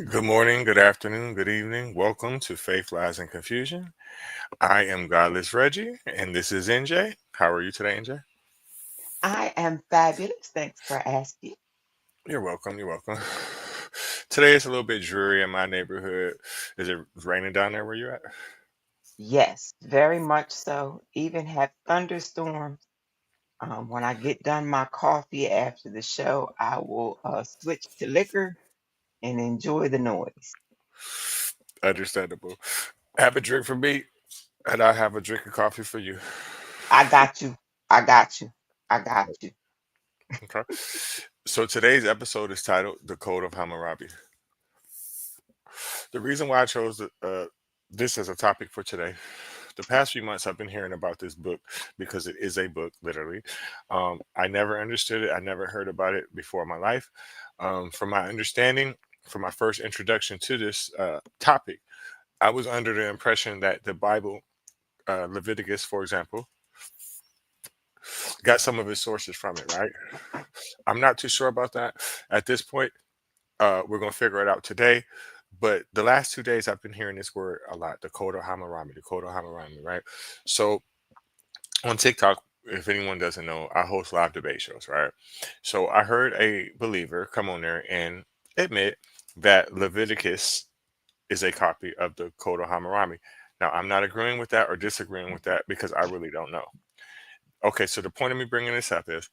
Good morning, good afternoon, good evening. Welcome to Faith, Lies, and Confusion. I am Godless Reggie, and this is NJ. How are you today, NJ? I am fabulous. Thanks for asking. You're welcome, you're welcome. Today is a little bit dreary in my neighborhood. Is it raining down there where you're at? Yes, very much so. Even have thunderstorms. When I get done my coffee after the show, I will switch to liquor and enjoy the noise. Understandable. Have a drink for me, and I have a drink of coffee for you. I got you. I got you. I got you. Okay. So today's episode is titled The Code of Hammurabi. The reason why I chose this as a topic for today, the past few months I've been hearing about this book because it is a book, literally. I never understood it. I never heard about it before in my life. From my understanding, from my first introduction to this topic, I was under the impression that the Bible, Leviticus, for example, got some of its sources from it, right? I'm not too sure about that at this point. We're gonna figure it out today. But the last 2 days, I've been hearing this word a lot: the Code of Hammurabi, the Code of Hammurabi, right? So on TikTok, if anyone doesn't know, I host live debate shows, right? So I heard a believer come on there and admit that Leviticus is a copy of the Code of Hammurabi. Now, I'm not agreeing with that or disagreeing with that because I really don't know. Okay, so the point of me bringing this up is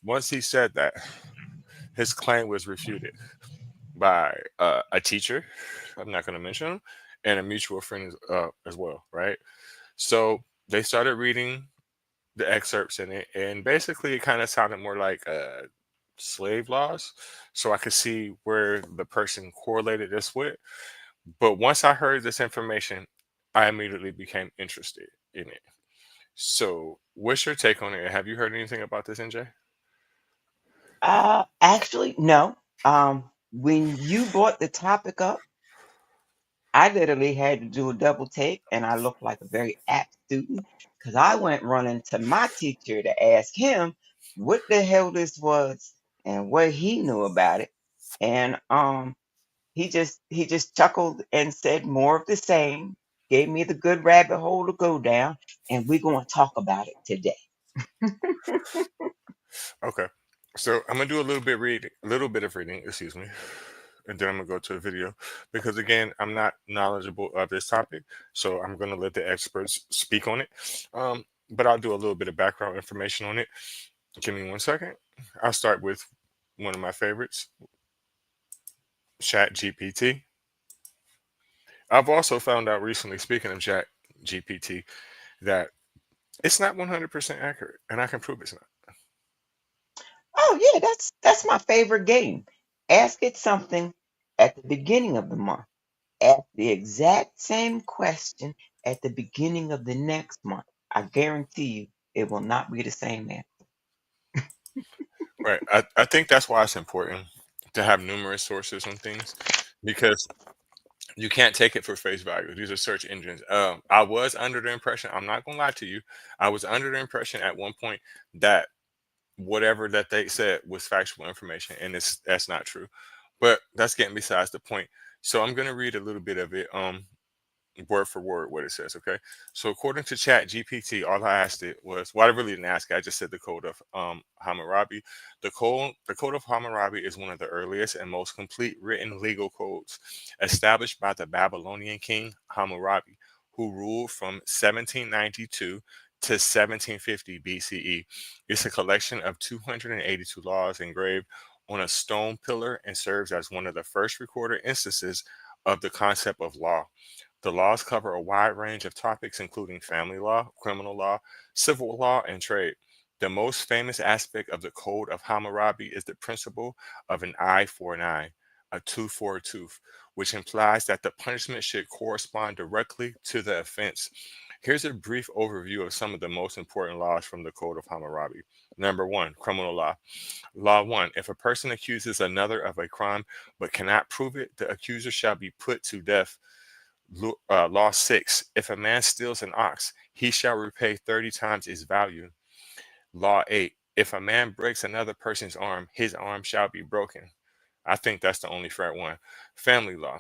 once he said that, his claim was refuted by a teacher. I'm not going to mention him, and a mutual friend as well, right? So they started reading the excerpts in it, and basically it kind of sounded more like slave laws. So I could see where the person correlated this with. But once I heard this information, I immediately became interested in it. So, what's your take on it? Have you heard anything about this, NJ? Actually, no. When you brought the topic up, I literally had to do a double take, and I looked like a very apt student because I went running to my teacher to ask him what the hell this was and what he knew about it. And he just chuckled and said more of the same, gave me the good rabbit hole to go down, and we're going to talk about it today. Okay. So I'm gonna do a little bit of reading, excuse me, and then I'm gonna go to a video because again, I'm not knowledgeable of this topic, so I'm gonna let the experts speak on it. But I'll do a little bit of background information on it. Give me 1 second. I'll start with one of my favorites, Chat GPT. I've also found out recently, speaking of Chat GPT, that it's not 100% accurate, and I can prove it's not. Oh yeah, that's my favorite game. Ask it something at the beginning of the month. Ask the exact same question at the beginning of the next month. I guarantee you it will not be the same answer. Right. I think that's why it's important to have numerous sources on things because you can't take it for face value. These are search engines. I was under the impression, I'm not gonna lie to you, I was under the impression at one point that whatever that they said was factual information, and that's not true. But that's getting besides the point. So I'm gonna read a little bit of it. Word for word what it says. Okay, so according to Chat GPT, all I asked it was, well, I really didn't ask it. I just said the Code of Hammurabi. The Code of Hammurabi is one of the earliest and most complete written legal codes established by the Babylonian king Hammurabi, who ruled from 1792 to 1750 BCE. It's a collection of 282 laws engraved on a stone pillar and serves as one of the first recorded instances of the concept of law. The laws cover a wide range of topics, including family law, criminal law, civil law, and trade. The most famous aspect of the Code of Hammurabi is the principle of an eye for an eye, a tooth for a tooth, which implies that the punishment should correspond directly to the offense. Here's a brief overview of some of the most important laws from the Code of Hammurabi. Number one, criminal law. Law one: if a person accuses another of a crime but cannot prove it, the accuser shall be put to death. Law 6: if a man steals an ox, he shall repay 30 times its value. Law 8: if a man breaks another person's arm, his arm shall be broken. I think that's the only fair one. Family law.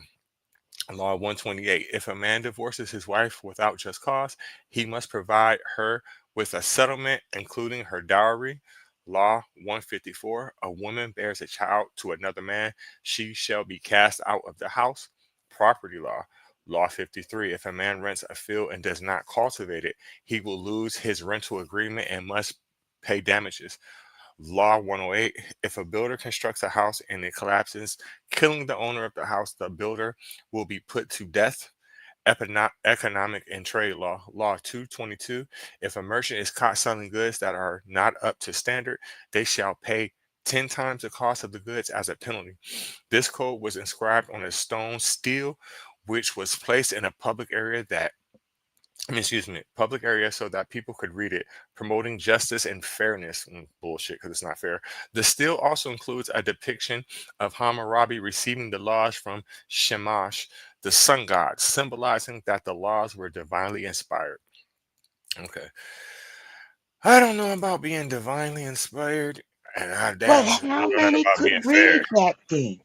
Law 128. If a man divorces his wife without just cause, he must provide her with a settlement, including her dowry. Law 154. A woman bears a child to another man, she shall be cast out of the house. Property law. Law 53. If a man rents a field and does not cultivate it, he will lose his rental agreement and must pay damages. Law 108. If a builder constructs a house and it collapses, killing the owner of the house, the builder will be put to death. Economic and trade law. Law 222. If a merchant is caught selling goods that are not up to standard, they shall pay 10 times the cost of the goods as a penalty. This code was inscribed on a stone stele, which was placed in a public area that excuse me, public area so that people could read it, promoting justice and fairness. Bullshit, because it's not fair. The still also includes a depiction of Hammurabi receiving the laws from Shamash, the sun god, symbolizing that the laws were divinely inspired. Okay. I don't know about being divinely inspired, and I But damn sure how don't know nothing many about being could fair. read back then?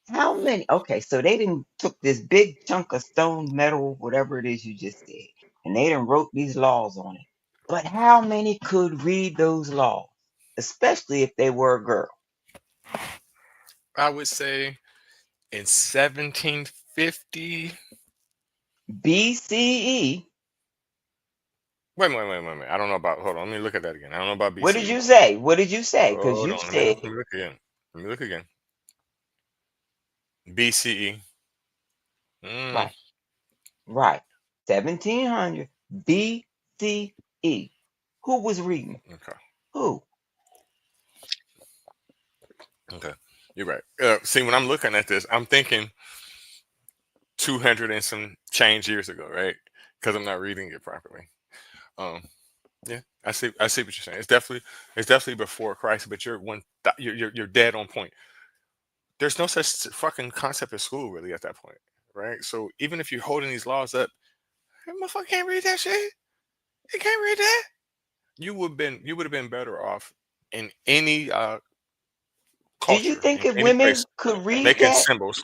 How many? Okay, so they didn't took this big chunk of stone, metal, whatever it is you just said, and they done wrote these laws on it. But how many could read those laws, especially if they were a girl? I would say in 1750. BCE. Wait. I don't know about. Hold on. Let me look at that again. I don't know about What did BCE. you say? What did you say? Because Hold you on. said Let me look again. Let me look again. BCE. Mm, right, right, 1700 BCE. Who was reading? okay. Who? Okay. You're right. See, when I'm looking at this, I'm thinking 200 and some change years ago, right? Because I'm not reading it properly. Um. Yeah. I see. I see what you're saying. It's definitely before Christ, but you're dead on point. There's no such fucking concept of school really at that point, right? So even if you're holding these laws up, that motherfucker can't read that shit. He can't read that. You would have been better off in any Do you culture, think in if any women place, could read making that, symbols.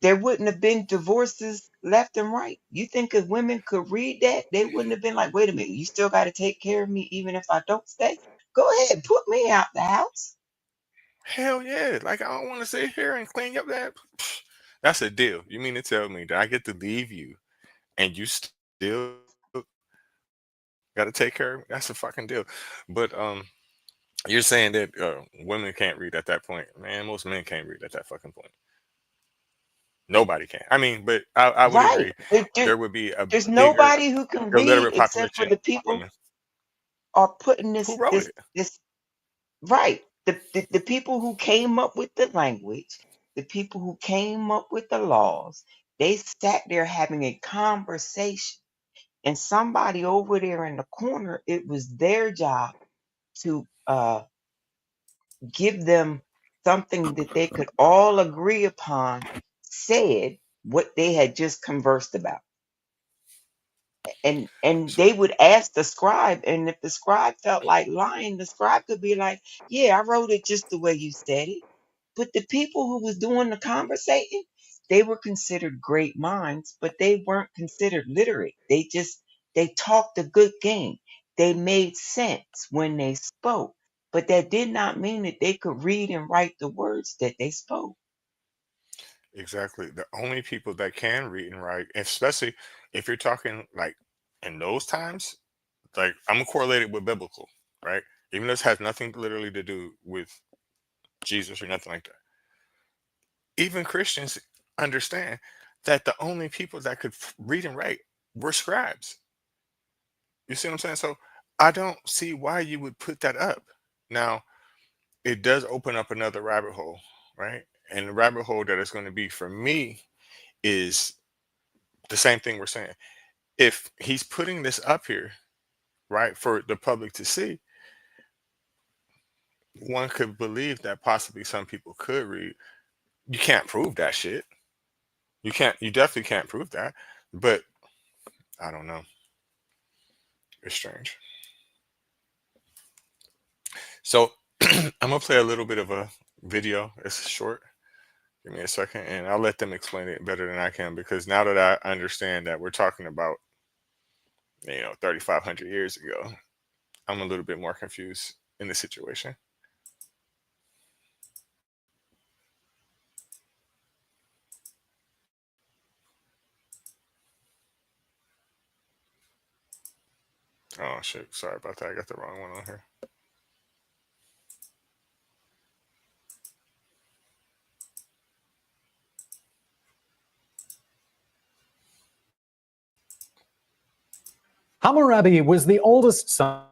there wouldn't have been divorces left and right? You think if women could read that, they wouldn't have been like, wait a minute, you still got to take care of me even if I don't stay? Go ahead, put me out the house. Hell yeah! Like I don't want to sit here and clean up that. That's a deal. You mean to tell me that I get to leave you and you still got to take care of me? That's a fucking deal. But you're saying that women can't read at that point. Man, most men can't read at that fucking point. Nobody can. I mean, but I would agree. Right. There would be a There's bigger nobody who can read illiterate except for population the of people women. are putting Who wrote it? this right. The people who came up with the language, the people who came up with the laws, they sat there having a conversation. And somebody over there in the corner, it was their job to give them something that they could all agree upon, said what they had just conversed about. And So they would ask the scribe, and if the scribe felt like lying, the scribe could be like, yeah, I wrote it just the way you said it. But the people who was doing the conversating, they were considered great minds, but they weren't considered literate. They talked a good game. They made sense when they spoke, but that did not mean that they could read and write the words that they spoke. exactly, the only people that can read and write, especially if you're talking like in those times, like I'm correlated with biblical, right? Even though this has nothing literally to do with Jesus or nothing like that. Even Christians understand that the only people that could read and write were scribes. You see what I'm saying? So I don't see why you would put that up. Now, it does open up another rabbit hole, right? And the rabbit hole that it's going to be for me is the same thing we're saying. If he's putting this up here, right, for the public to see, one could believe that possibly some people could read. You can't prove that shit. You definitely can't prove that. But I don't know. It's strange. So I'm gonna play a little bit of a video. It's short. Give me a second, and I'll let them explain it better than I can because now that I understand that we're talking about 3,500 years ago, I'm a little bit more confused in the situation. Oh shit! Sorry about that. I got the wrong one on here. Hammurabi was the oldest son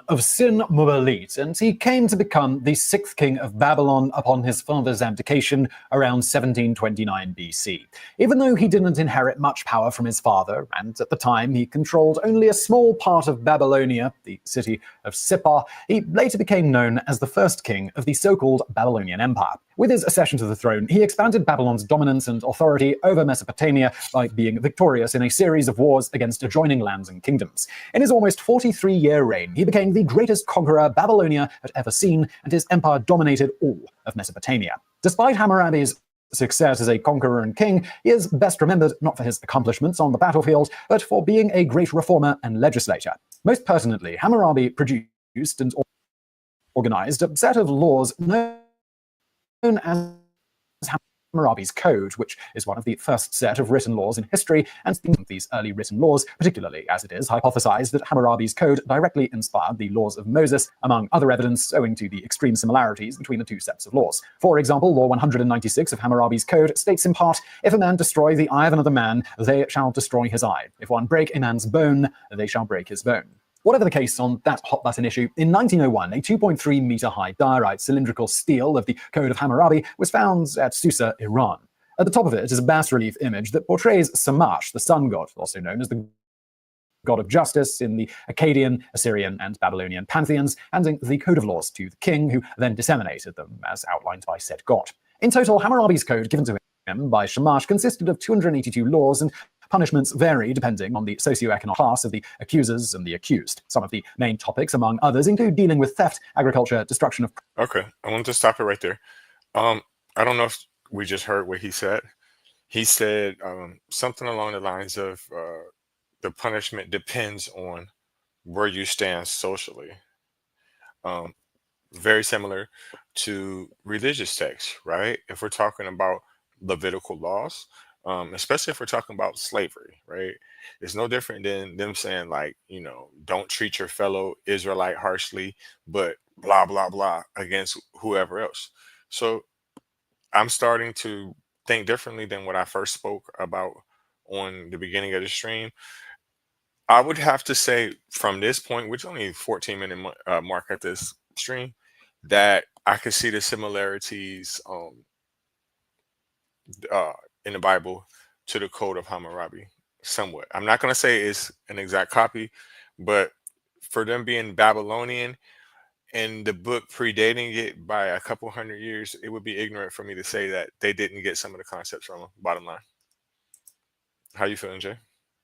of Sin Mubalit, and he came to become the sixth king of Babylon upon his father's abdication around 1729 BC. Even though he didn't inherit much power from his father, and at the time he controlled only a small part of Babylonia, the city of Sippar, he later became known as the first king of the so-called Babylonian Empire. With his accession to the throne, he expanded Babylon's dominance and authority over Mesopotamia by being victorious in a series of wars against adjoining lands and kingdoms. In his almost 43-year reign, he became the greatest conqueror Babylonia had ever seen, and his empire dominated all of Mesopotamia. Despite Hammurabi's success as a conqueror and king, he is best remembered not for his accomplishments on the battlefield, but for being a great reformer and legislator. Most pertinently, Hammurabi produced and organized a set of laws known as Hammurabi's Code, which is one of the first set of written laws in history, and speaking of these early written laws, particularly as it is hypothesized that Hammurabi's Code directly inspired the laws of Moses, among other evidence owing to the extreme similarities between the two sets of laws. For example, Law 196 of Hammurabi's Code states in part, "If a man destroy the eye of another man, they shall destroy his eye. If one break a man's bone, they shall break his bone." Whatever the case on that hot-button issue, in 1901, a 2.3-meter-high diorite cylindrical stele of the Code of Hammurabi was found at Susa, Iran. At the top of it is a bas-relief image that portrays Shamash, the sun god, also known as the god of justice in the Akkadian, Assyrian, and Babylonian pantheons, handing the Code of Laws to the king, who then disseminated them as outlined by said god. In total, Hammurabi's Code, given to him by Shamash, consisted of 282 laws, and punishments vary depending on the socioeconomic class of the accusers and the accused. Some of the main topics, among others, include dealing with theft, agriculture, destruction of... Okay, I want to stop it right there. I don't know if we just heard what he said. He said something along the lines of the punishment depends on where you stand socially. Um, Very similar to religious texts, right? If we're talking about Levitical laws, especially if we're talking about slavery, right? It's no different than them saying, like, don't treat your fellow Israelite harshly, but blah, blah, blah against whoever else. So I'm starting to think differently than what I first spoke about on the beginning of the stream. I would have to say from this point, which is only a 14-minute mark at this stream, that I could see the similarities uh, in the Bible to the Code of Hammurabi somewhat. I'm not going to say it's an exact copy, but for them being Babylonian and the book predating it by a couple hundred years, it would be ignorant for me to say that they didn't get some of the concepts from them. Bottom line. How you feeling, Jay?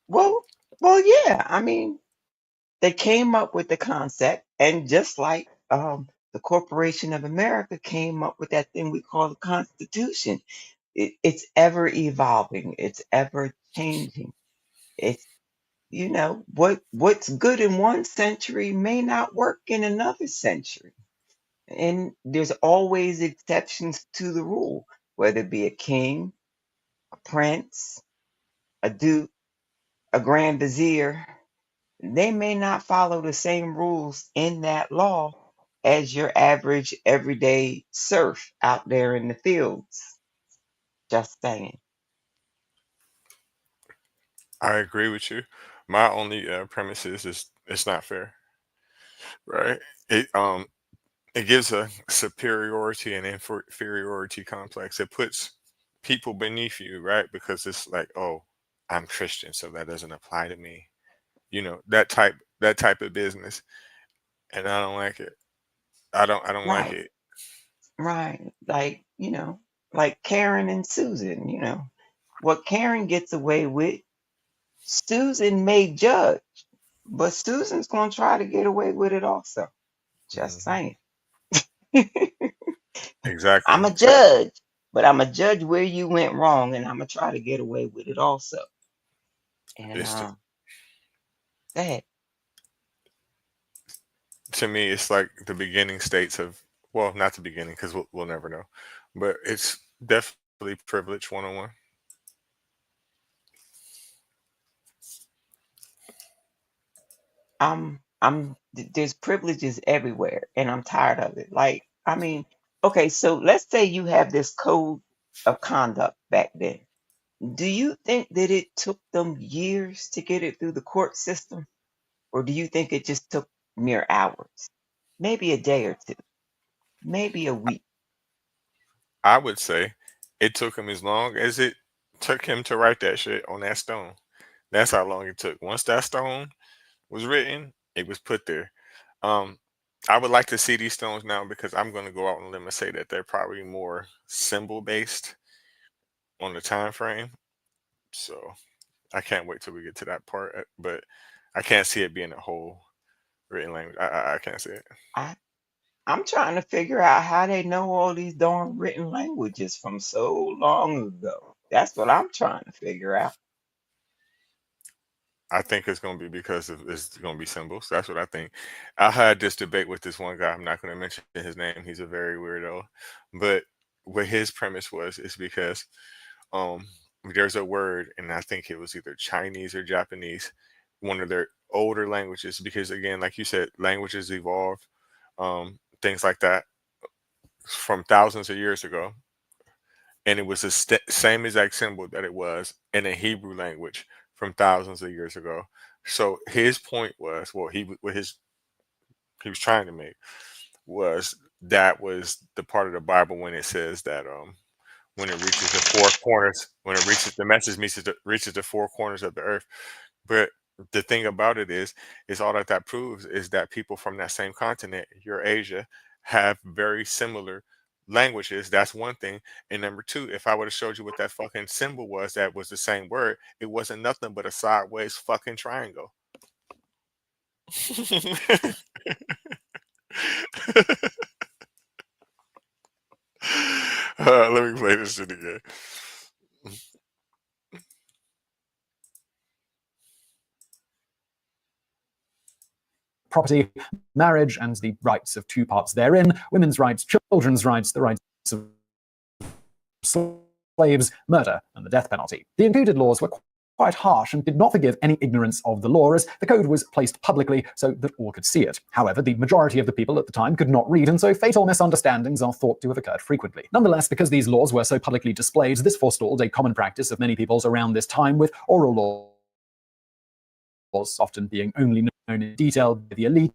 Well, well, yeah. I mean, they came up with the concept, and just like the Corporation of America came up with that thing we call the Constitution, it's ever evolving, it's ever changing. It's what's good in one century may not work in another century, and there's always exceptions to the rule, whether it be a king, a prince, a duke, a grand vizier. They may not follow the same rules in that law as your average everyday serf out there in the fields. Just saying. I agree with you. My only premise is it's not fair, right? It gives a superiority and inferiority complex. It puts people beneath you, right? Because it's like, oh, I'm Christian, so that doesn't apply to me. That type of business, and I don't like it. I don't like Right, it. right. Like Karen and Susan. What Karen gets away with, Susan may judge, but Susan's going to try to get away with it also. Just Mhm. saying. Exactly. I'm a So judge. but I'm gonna judge where you went wrong, and I'm gonna try to get away with it also. And It's go ahead. to me, it's like the beginning states of, well, not the beginning because we'll never know, but it's definitely privilege 101. There's privileges everywhere, and I'm tired of it. Like, I mean, okay, so let's say you have this code of conduct back then. Do you think that it took them years to get it through the court system? Or do you think it just took mere hours? Maybe a day or two, maybe a week. I would say it took him as long as it took him to write that shit on that stone. That's how long it took. Once that stone was written, it was put there. Um, I would like to see these stones now because I'm going to go out on a limb and say that they're probably more symbol based on the time frame. So I can't wait till we get to that part. But I can't see it being a whole written language. I can't see it. I, I'm trying to figure out how they know all these darn written languages from so long ago. That's what I'm trying to figure out. I think it's going to be because of it's going to be symbols. That's what I think. I had this debate with this one guy. I'm not going to mention his name. He's a very weirdo, but what his premise was is because um there's a word, and I think it was either Chinese or Japanese, one of their older languages. Because again, like you said, languages evolve, things like that from thousands of years ago, and it was the same exact symbol that it was in a Hebrew language from thousands of years ago. So his point was, well, what he was trying to make was that was the part of the Bible when it says that when it reaches the four corners, when it reaches the message reaches the four corners of the earth. But the thing about it is all that that proves is that people from that same continent, Eurasia, have very similar languages. That's one thing. And number two, if I would have showed you what that fucking symbol was, that was the same word, it wasn't nothing but a sideways fucking triangle. Let me play this shit again. Property, marriage, and the rights of two parts therein, women's rights, children's rights, the rights of slaves, murder, and the death penalty. The included laws were quite harsh and did not forgive any ignorance of the law, as the code was placed publicly so that all could see it. However, the majority of the people at the time could not read, and so fatal misunderstandings are thought to have occurred frequently. Nonetheless, because these laws were so publicly displayed, this forestalled a common practice of many peoples around this time, with oral laws often being only known in detail by the elite.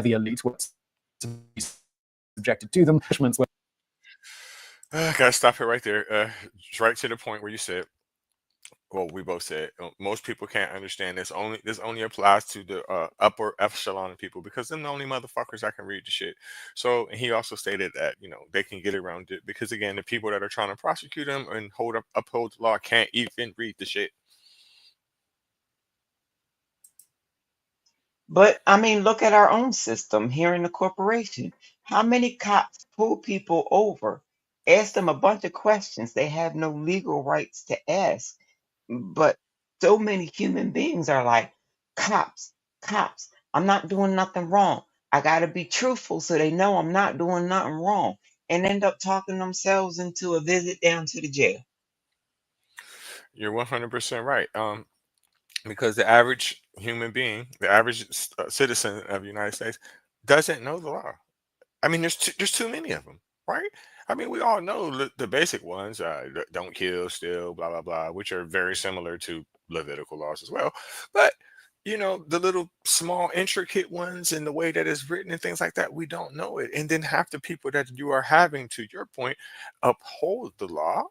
The elite were subjected to them. Punishments were Gotta stop it right there. Right to the point where you said, well, we both said most people can't understand this. Only applies to the upper echelon of people because they're the only motherfuckers that can read the shit. So, and he also stated that they can get around it because again, the people that are trying to prosecute them and uphold the law can't even read the shit. But I mean, look at our own system here in the corporation. How many cops pull people over, ask them a bunch of questions they have no legal rights to ask? But so many human beings are like, cops, cops, I'm not doing nothing wrong. I got to be truthful so they know I'm not doing nothing wrong, and end up talking themselves into a visit down to the jail. You're 100% right. Because the average human being, the average citizen of the United States, doesn't know the law. I mean, there's too many of them, right? I mean, we all know the basic ones: don't kill, steal, blah blah blah, which are very similar to Levitical laws as well. But the little small intricate ones and the way that it's written and things like that, we don't know it. And then half the people that you are having, to your point, uphold the law,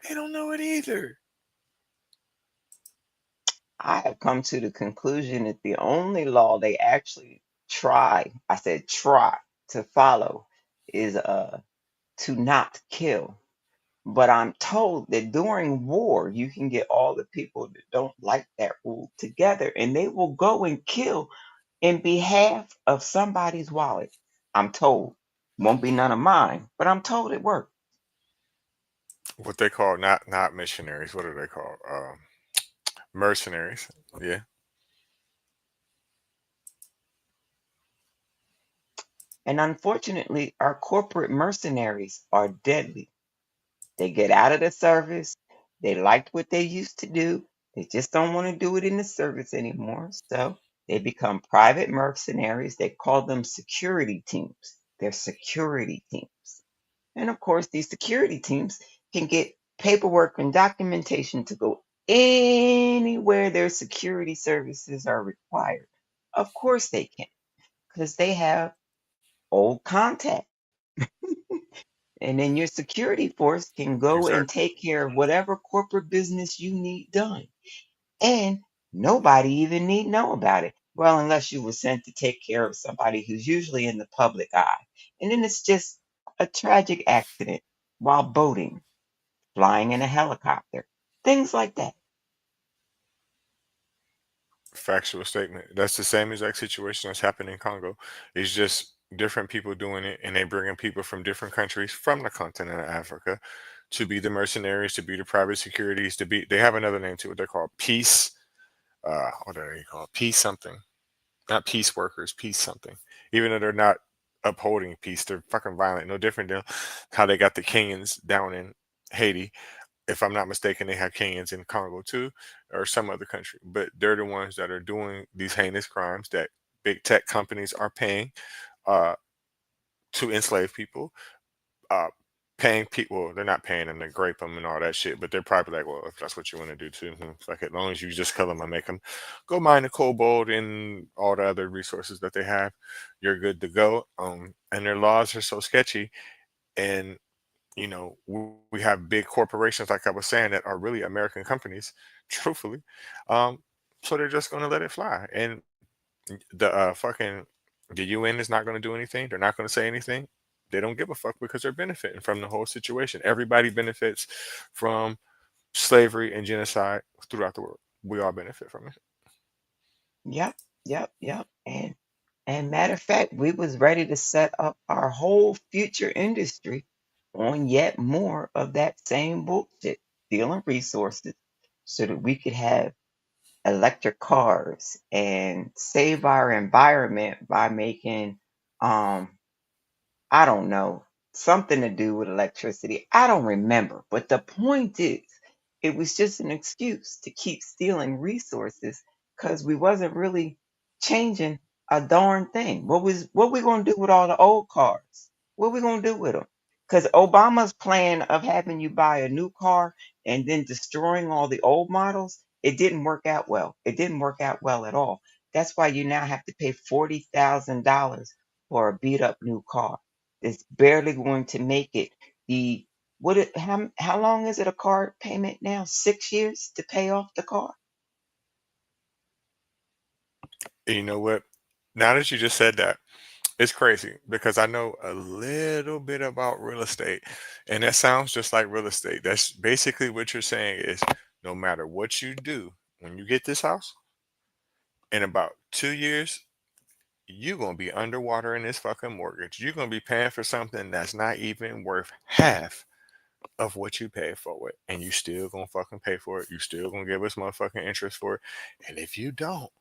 they don't know it either. I have come to the conclusion that the only law they actually try, I said try to follow, is to not kill. But I'm told that during war, you can get all the people that don't like that rule together and they will go and kill in behalf of somebody's wallet. I'm told. Won't be none of mine, but I'm told it works. what they call, not missionaries. What are they called? Mercenaries. Yeah, And unfortunately, our corporate mercenaries are deadly. They get out of the service. They liked what they used to do. They just don't want to do it in the service anymore. So they become private mercenaries. They call them security teams. They're security teams. And of course, these security teams can get paperwork and documentation to go anywhere their security services are required. Of course they can, because they have old contact. And then your security force can go and exactly. take care of whatever corporate business you need done. And nobody even need know about it. Well, unless you were sent to take care of somebody who's usually in the public eye. And then it's just a tragic accident while boating, flying in a helicopter, things like that. Factual statement. That's the same exact situation that's happening in Congo. It's just different people doing it, and they bringing people from different countries from the continent of Africa to be the mercenaries, to be the private securities, to be. They have another name to it. They're called peace. What are they called? Peace something. Not peace workers. Peace something. Even though they're not upholding peace, they're fucking violent. No different than how they got the Kenyans down in Haiti. If I'm not mistaken, they have Kenyans in Congo too, or some other country. But they're the ones that are doing these heinous crimes that big tech companies are paying uh, to enslave people. Uh, Paying people, they're not paying them to grape them and all that shit, but they're probably like, well, if that's what you want to do too, like as long as you just kill them and make them go mine the cobalt and all the other resources that they have, you're good to go. And their laws are so sketchy, and we have big corporations, like I was saying, that are really American companies, truthfully. Um, so they're just gonna let it fly, and the UN is not gonna do anything. They're not gonna say anything. They don't give a fuck because they're benefiting from the whole situation. Everybody benefits from slavery and genocide throughout the world. We all benefit from it. Yep, yep. And matter of fact, we was ready to set up our whole future industry on yet more of that same bullshit, stealing resources so that we could have electric cars and save our environment by making um I don't know, something to do with electricity. I don't remember. But the point is, it was just an excuse to keep stealing resources because we wasn't really changing a darn thing. What we gonna do with all the old cars? What we gonna do with them? Because Obama's plan of having you buy a new car and then destroying all the old models, it didn't work out well. It didn't work out well at all. That's why you now have to pay $40,000 for a beat up new car. It's barely going to make it. The how long is it a car payment now? 6 years to pay off the car? And you know what? Now that you just said that, it's crazy because I know a little bit about real estate, and that sounds just like real estate. That's basically what you're saying is no matter what you do, when you get this house, in about 2 years, you're gonna be underwater in this fucking mortgage. You're gonna be paying for something that's not even worth half of what you paid for it. And you still gonna fucking pay for it. You still gonna give us motherfucking interest for it. And if you don't,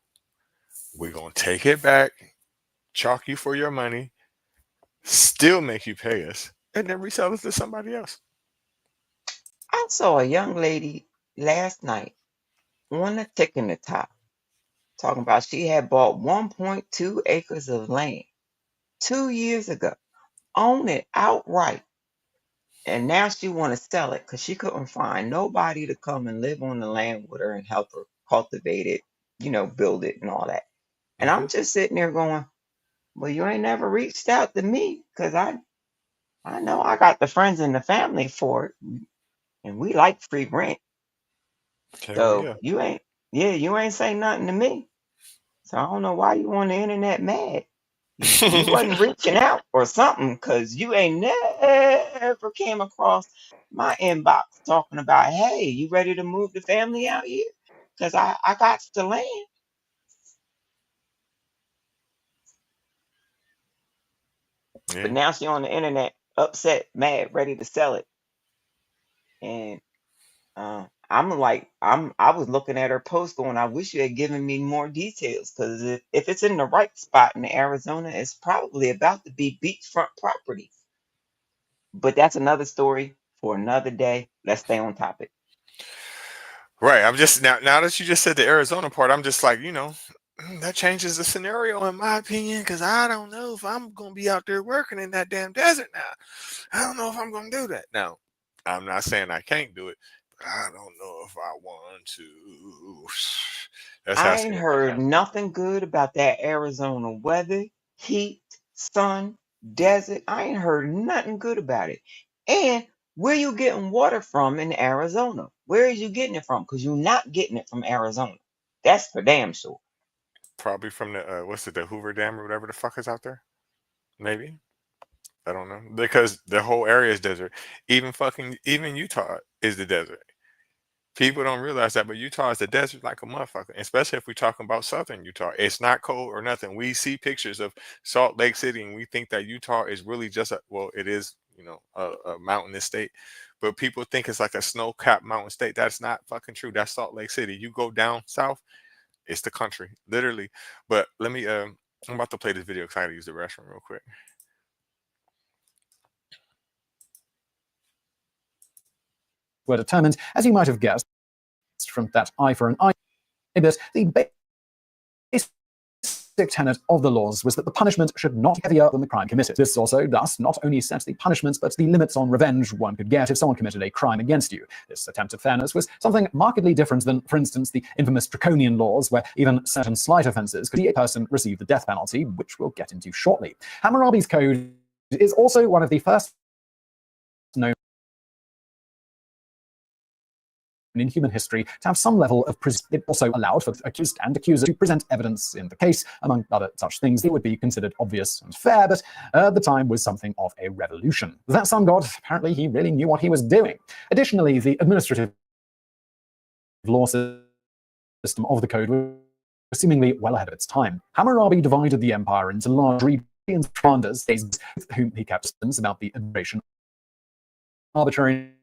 we're gonna take it back, chalk you for your money, still make you pay us, and then resell it to somebody else. I saw a young lady last night on the tick in the top talking about she had bought 1.2 acres of land 2 years ago, own it outright, and now she want to sell it because she couldn't find nobody to come and live on the land with her and help her cultivate it, build it and all that. And Hmm. I'm just sitting there going, well, you ain't never reached out to me because I know I got the friends and the family for it, and we like free rent. Hell So yeah. you ain't say nothing to me. So I don't know why you on the internet mad. You wasn't reaching out or something because you ain't never came across my inbox talking about, hey, you ready to move the family out here? Because I got the land. But Yeah. now she on the internet, upset, mad, ready to sell it. And I was looking at her post going, I wish you had given me more details, because if it's in the right spot in Arizona, it's probably about to be beachfront property. But that's another story for another day. Let's stay on topic. Right. I'm just now that you just said the Arizona part, I'm just like, that changes the scenario in my opinion, because I don't know if I'm gonna be out there working in that damn desert now. I don't know if I'm gonna do that. Now, I'm not saying I can't do it, but I don't know if I want to. That's how I ain't scared I heard am. nothing good about that Arizona weather, heat, sun, desert. I ain't heard nothing good about it. And where you getting water from in Arizona? Where is you getting it from? Because you're not getting it from Arizona. That's for damn sure. Probably from the what's it, the Hoover Dam or whatever the fuck is out there. Maybe. I don't know, because the whole area is desert. Even Utah is the desert. People don't realize that, but Utah is the desert like a motherfucker. Especially if we're talking about southern Utah, it's not cold or nothing. We see pictures of Salt Lake City, and we think that Utah is really just it is, a mountainous state, but people think it's like a snow-capped mountain state. That's not fucking true. That's Salt Lake City. You go down south, it's the country, literally. But let me, I'm about to play this video because I got to use the restroom real quick. Were determined, as you might have guessed from that eye for an eye bit, the basic tenet of the laws was that the punishment should not be heavier than the crime committed. This also, thus, not only set the punishments, but the limits on revenge one could get if someone committed a crime against you. This attempt at fairness was something markedly different than, for instance, the infamous draconian laws, where even certain slight offenses could see a person receive the death penalty, which we'll get into shortly. Hammurabi's code is also one of the first known in human history to have some level of it also allowed for the accused and accuser to present evidence in the case, among other such things. It would be considered obvious and fair, but at the time was something of a revolution. That sun god, apparently he really knew what he was doing. Additionally, the administrative law system of the code was seemingly well ahead of its time. Hammurabi divided the empire into large regions, commanders, with whom he kept systems about the administration, arbitrariness,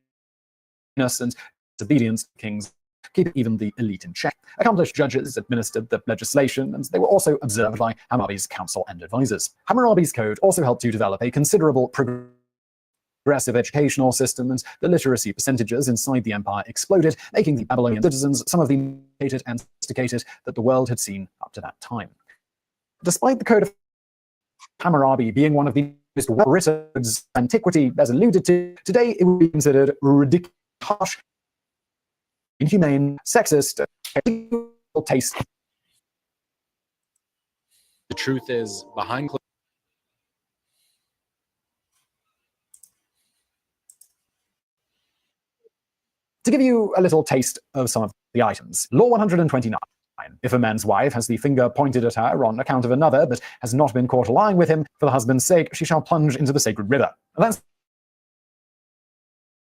and obedience to kings, keeping even the elite in check. Accomplished judges administered the legislation, and they were also observed by Hammurabi's council and advisors. Hammurabi's code also helped to develop a considerable progressive educational system, and the literacy percentages inside the empire exploded, making the Babylonian citizens some of the educated and sophisticated that the world had seen up to that time. Despite the Code of Hammurabi being one of the most well-written antiquity, as alluded to, today it would be considered ridiculous, harsh, inhumane, sexist, taste. The truth is, behind To give you a little taste of some of the items, Law 129. If a man's wife has the finger pointed at her on account of another, but has not been caught lying with him for the husband's sake, she shall plunge into the sacred river. That's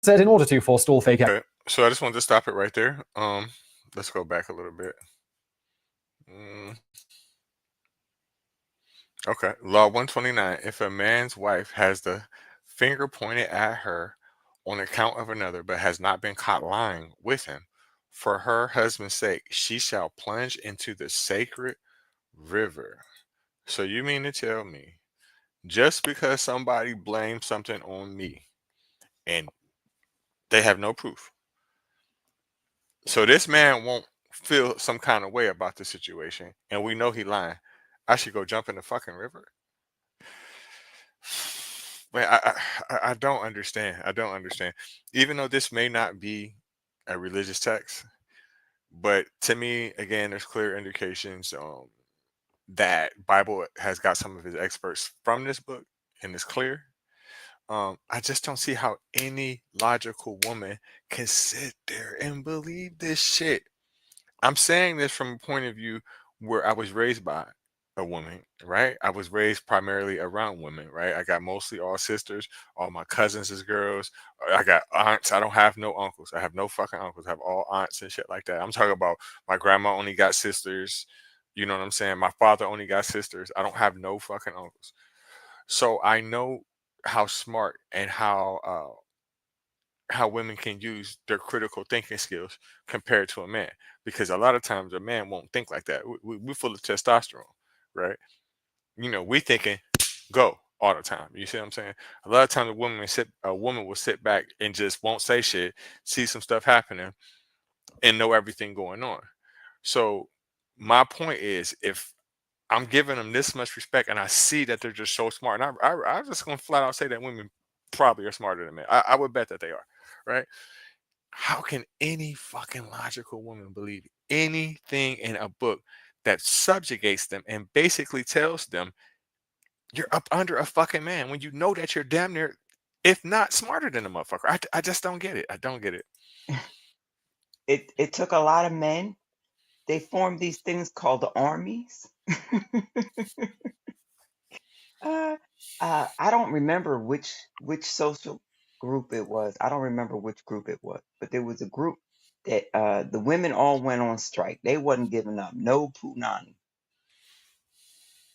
said in order to forestall fake. Okay, so I just wanted to stop it right there. Let's go back a little bit. Okay, Law 129. If a man's wife has the finger pointed at her on account of another, but has not been caught lying with him, for her husband's sake, she shall plunge into the sacred river. So you mean to tell me, just because somebody blames something on me and they have no proof, so this man won't feel some kind of way about the situation, and we know he lying, I should go jump in the fucking river? Man, I don't understand. I don't understand. Even though this may not be a religious text, but to me, again, there's clear indications that Bible has got some of his experts from this book, and it's clear. I just don't see how any logical woman can sit there and believe this shit. I'm saying this from a point of view where I was raised by a woman, right? I was raised primarily around women, right? I got mostly all sisters, all my cousins is girls. I got aunts. I don't have no uncles. I have no fucking uncles. I have all aunts and shit like that. I'm talking about my grandma only got sisters. You know what I'm saying? My father only got sisters. I don't have no fucking uncles. So I know how smart and how how women can use their critical thinking skills compared to a man, because a lot of times a man won't think like that. We're full of testosterone, right? We thinking go all the time. You see what I'm saying? A lot of times a woman will sit back and just won't say shit, see some stuff happening, and know everything going on. So my point is, if I'm giving them this much respect and I see that they're just so smart, and I'm just gonna flat out say that women probably are smarter than men. I would bet that they are, right? How can any fucking logical woman believe anything in a book that subjugates them and basically tells them you're up under a fucking man when you know that you're damn near, if not smarter than a motherfucker? I just don't get it. I don't get it. It took a lot of men. They formed these things called the armies. Uh, I don't remember which social group it was. I don't remember which group it was, but there was a group that the women all went on strike. They wasn't giving up no punani,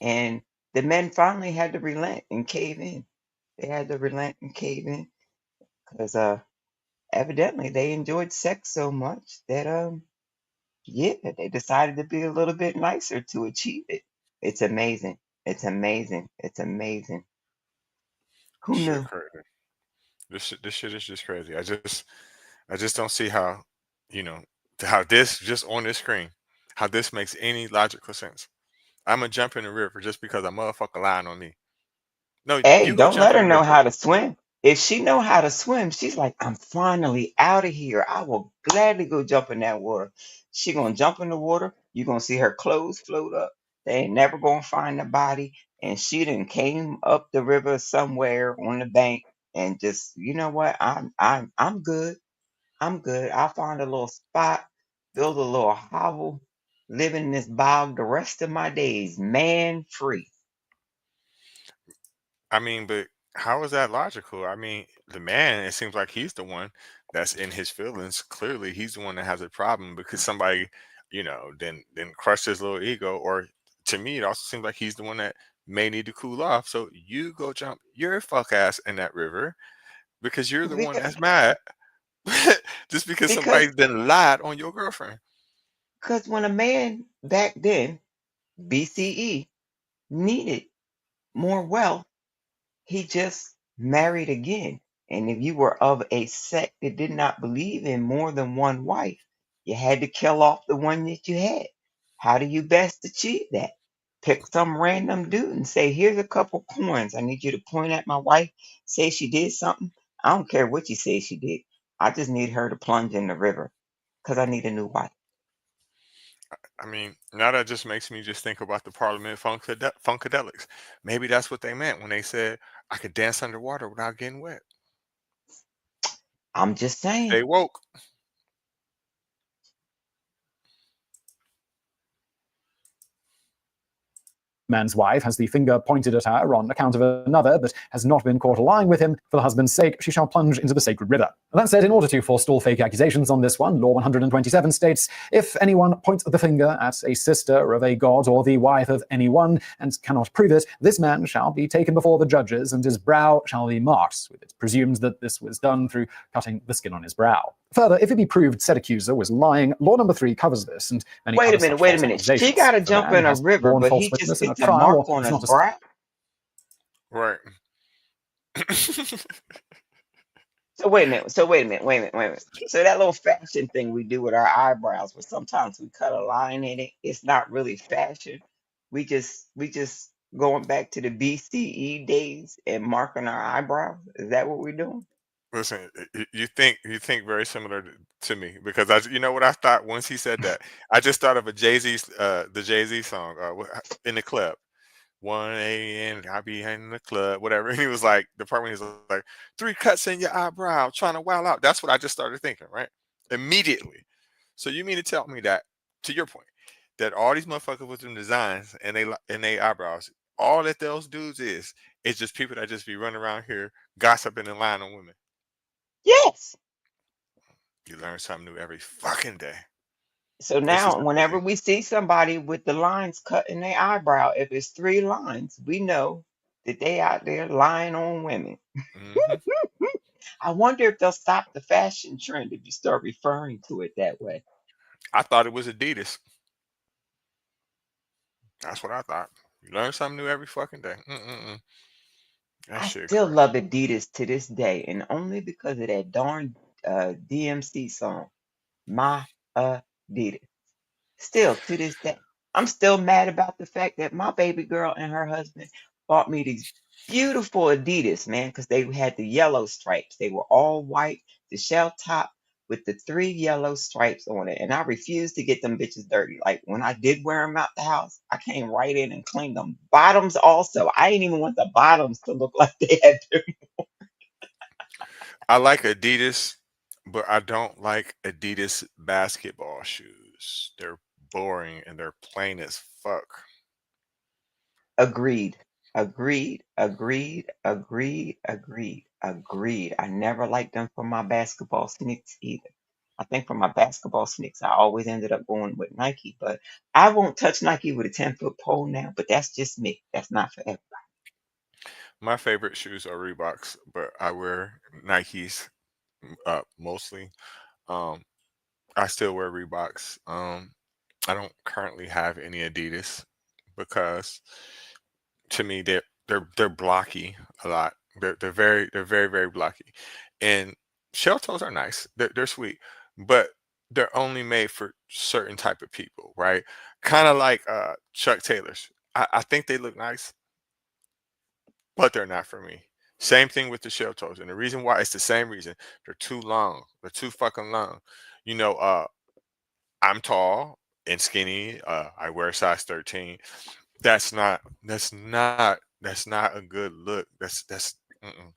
and the men finally had to relent and cave in. They had to relent and cave in because evidently they enjoyed sex so much that yeah, they decided to be a little bit nicer to achieve it. It's amazing. It's amazing. It's amazing. Who Shit knew? crazy. This shit is just crazy. I just don't see how, you know, how this just on this screen, how this makes any logical sense. I'm gonna jump in the river just because a motherfucker lying on me. No, Hey, you go don't jump let in her the know river. how to swim. If she know how to swim, she's like, I'm finally out of here. I will gladly go jump in that water. She gonna jump in the water. You gonna see her clothes float up. They ain't never gonna find the body. And she done came up the river somewhere on the bank and just, you know what? I'm good. I'm good. I'll find a little spot, build a little hovel, live in this bog the rest of my days, man free. I mean, but how is that logical? I mean, the man, it seems like he's the one that's in his feelings. Clearly, he's the one that has a problem because somebody, then crushed his little ego. Or to me, it also seems like he's the one that may need to cool off. So you go jump your fuck ass in that river because you're the one Because that's mad just because because somebody's been lied on your girlfriend. because when a man back then, BCE, needed more wealth, he just married again. And if you were of a sect that did not believe in more than one wife, you had to kill off the one that you had. How do you best achieve that? Pick some random dude and say, here's a couple coins. I need you to point at my wife, say she did something. I don't care what you say she did. I just need her to plunge in the river because I need a new wife. I mean, now that just makes me just think about the Parliament Funkadelics. Maybe that's what they meant when they said I could dance underwater without getting wet. I'm just saying. They woke. Man's wife has the finger pointed at her on account of another, but has not been caught lying with him. For the husband's sake, she shall plunge into the sacred river. That said, in order to forestall fake accusations on this one, Law 127 states, if anyone points the finger at a sister of a god or the wife of anyone and cannot prove it, this man shall be taken before the judges and his brow shall be marked, with it presumed that this was done through cutting the skin on his brow. Further, if it be proved said accuser was lying, Law number 3 covers this and many Wait a other minute, such wait a false minute. She accusations. got to The jump man in a has river, borne but false he just witness in a gets a trial mark or on is his not a brow. Right. So wait a minute. So wait a minute. Wait a minute. Wait a minute. So that little fashion thing we do with our eyebrows, where sometimes we cut a line in it, it's not really fashion. We just going back to the BCE days and marking our eyebrows. Is that what we're doing? Listen, you think very similar to me because you know what I thought once he said that. I just thought of the Jay Z song in the club. 1 a.m. I be in the club, whatever. And he was like, the part when he was like, 3 cuts in your eyebrow, trying to wild out. That's what I just started thinking, right? Immediately. So you mean to tell me that, to your point, that all these motherfuckers with them designs and they eyebrows, all that those dudes is just people that just be running around here gossiping and lying on women. Yes. You learn something new every fucking day. So This is now, whenever amazing. we see somebody with the lines cut in their eyebrow, if it's 3 lines, we know that they out there lying on women. Hmm. I wonder if they'll stop the fashion trend if you start referring to it that way. I thought it was Adidas. That's what I thought. You learn something new every fucking day. Mm-mm-mm. That I shit still crazy. love Adidas to this day, and only because of that darn DMC song, My Adidas. Still to this day, I'm still mad about the fact that my baby girl and her husband bought me these beautiful Adidas, man, because they had the yellow stripes. They were all white, the shell top with the three yellow stripes on it. And I refused to get them bitches dirty. Like when I did wear them out the house, I came right in and cleaned them. Bottoms also. I didn't even want the bottoms to look like they had them. I like Adidas, but I don't like Adidas basketball shoes. They're boring and they're plain as fuck. Agreed. Agreed. Agreed. Agreed. Agreed. Agreed. I never liked them for my basketball sneaks either. I think for my basketball sneaks, I always ended up going with Nike, but I won't touch Nike with a 10-foot pole now, but that's just me. That's not for everybody. My favorite shoes are Reeboks, but I wear Nikes mostly. Um, I still wear Reeboks. I don't currently have any Adidas because to me they're blocky a lot. They're very blocky, and shell toes are nice. They're sweet, but they're only made for certain type of people, right? Kind of like Chuck Taylors. I think they look nice, but they're not for me. Same thing with the shell toes, and the reason why it's the same reason. They're too long. They're too fucking long. You know, I'm tall and skinny. I wear a size 13. That's not a good look. That's mm-mm.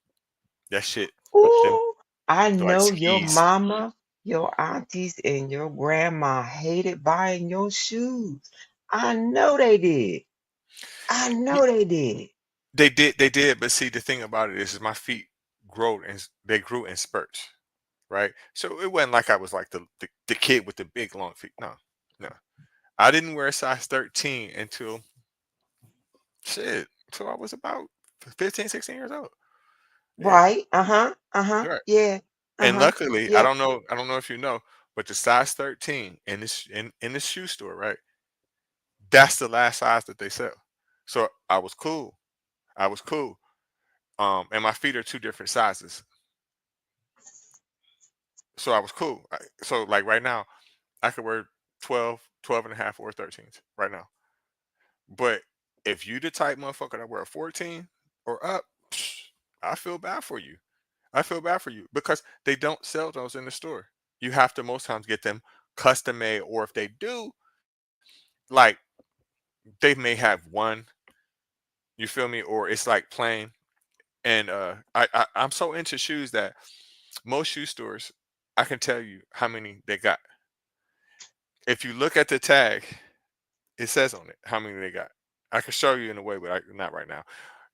That shit put them Ooh, I like know your skis. mama, your aunties, and your grandma hated buying your shoes. I know they did. I Y- know they did. they did, but see the thing about it is my feet they grew in spurts, right? So it wasn't like I was like the kid with the big long feet. No, no. I didn't wear a size 13 until until I was about 15, 16 years old. Yeah. Right. Uh-huh. Uh-huh. Right. Yeah. And Uh-huh. luckily, I Yeah. don't know, I don't know if you know, but the size 13 in the shoe store, right? That's the last size that they sell. So I was cool. I was cool. And my feet are two different sizes. So I was cool. So like right now, I could wear 12, 12 and a half, or 13s right now. But if you the type motherfucker that wear a 14 or up, I feel bad for you. I feel bad for you because they don't sell those in the store. You have to most times get them custom made, or if they do, like they may have one, you feel me, or it's like plain. And I'm so into shoes that most shoe stores, I can tell you how many they got. If you look at the tag, it says on it how many they got. I can show you in a way, but not right now.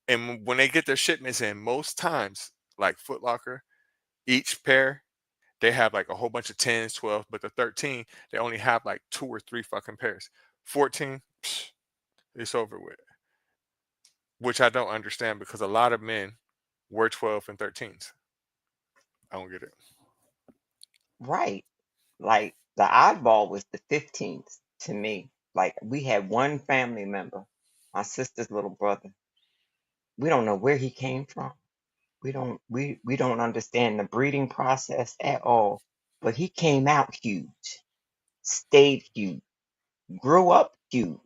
And when they get their shipments in, most times, like Foot Locker, each pair they have like a whole bunch of 10s, 12s, but the 13, they only have like two or three fucking pairs. 14, it's over with. Which I don't understand because a lot of men wear 12 and 13s. I don't get it. Right. Like the oddball was the 15th to me. Like we had one family member, my sister's little brother. We don't know where he came from. We don't understand the breeding process at all. But he came out huge, stayed huge, grew up huge,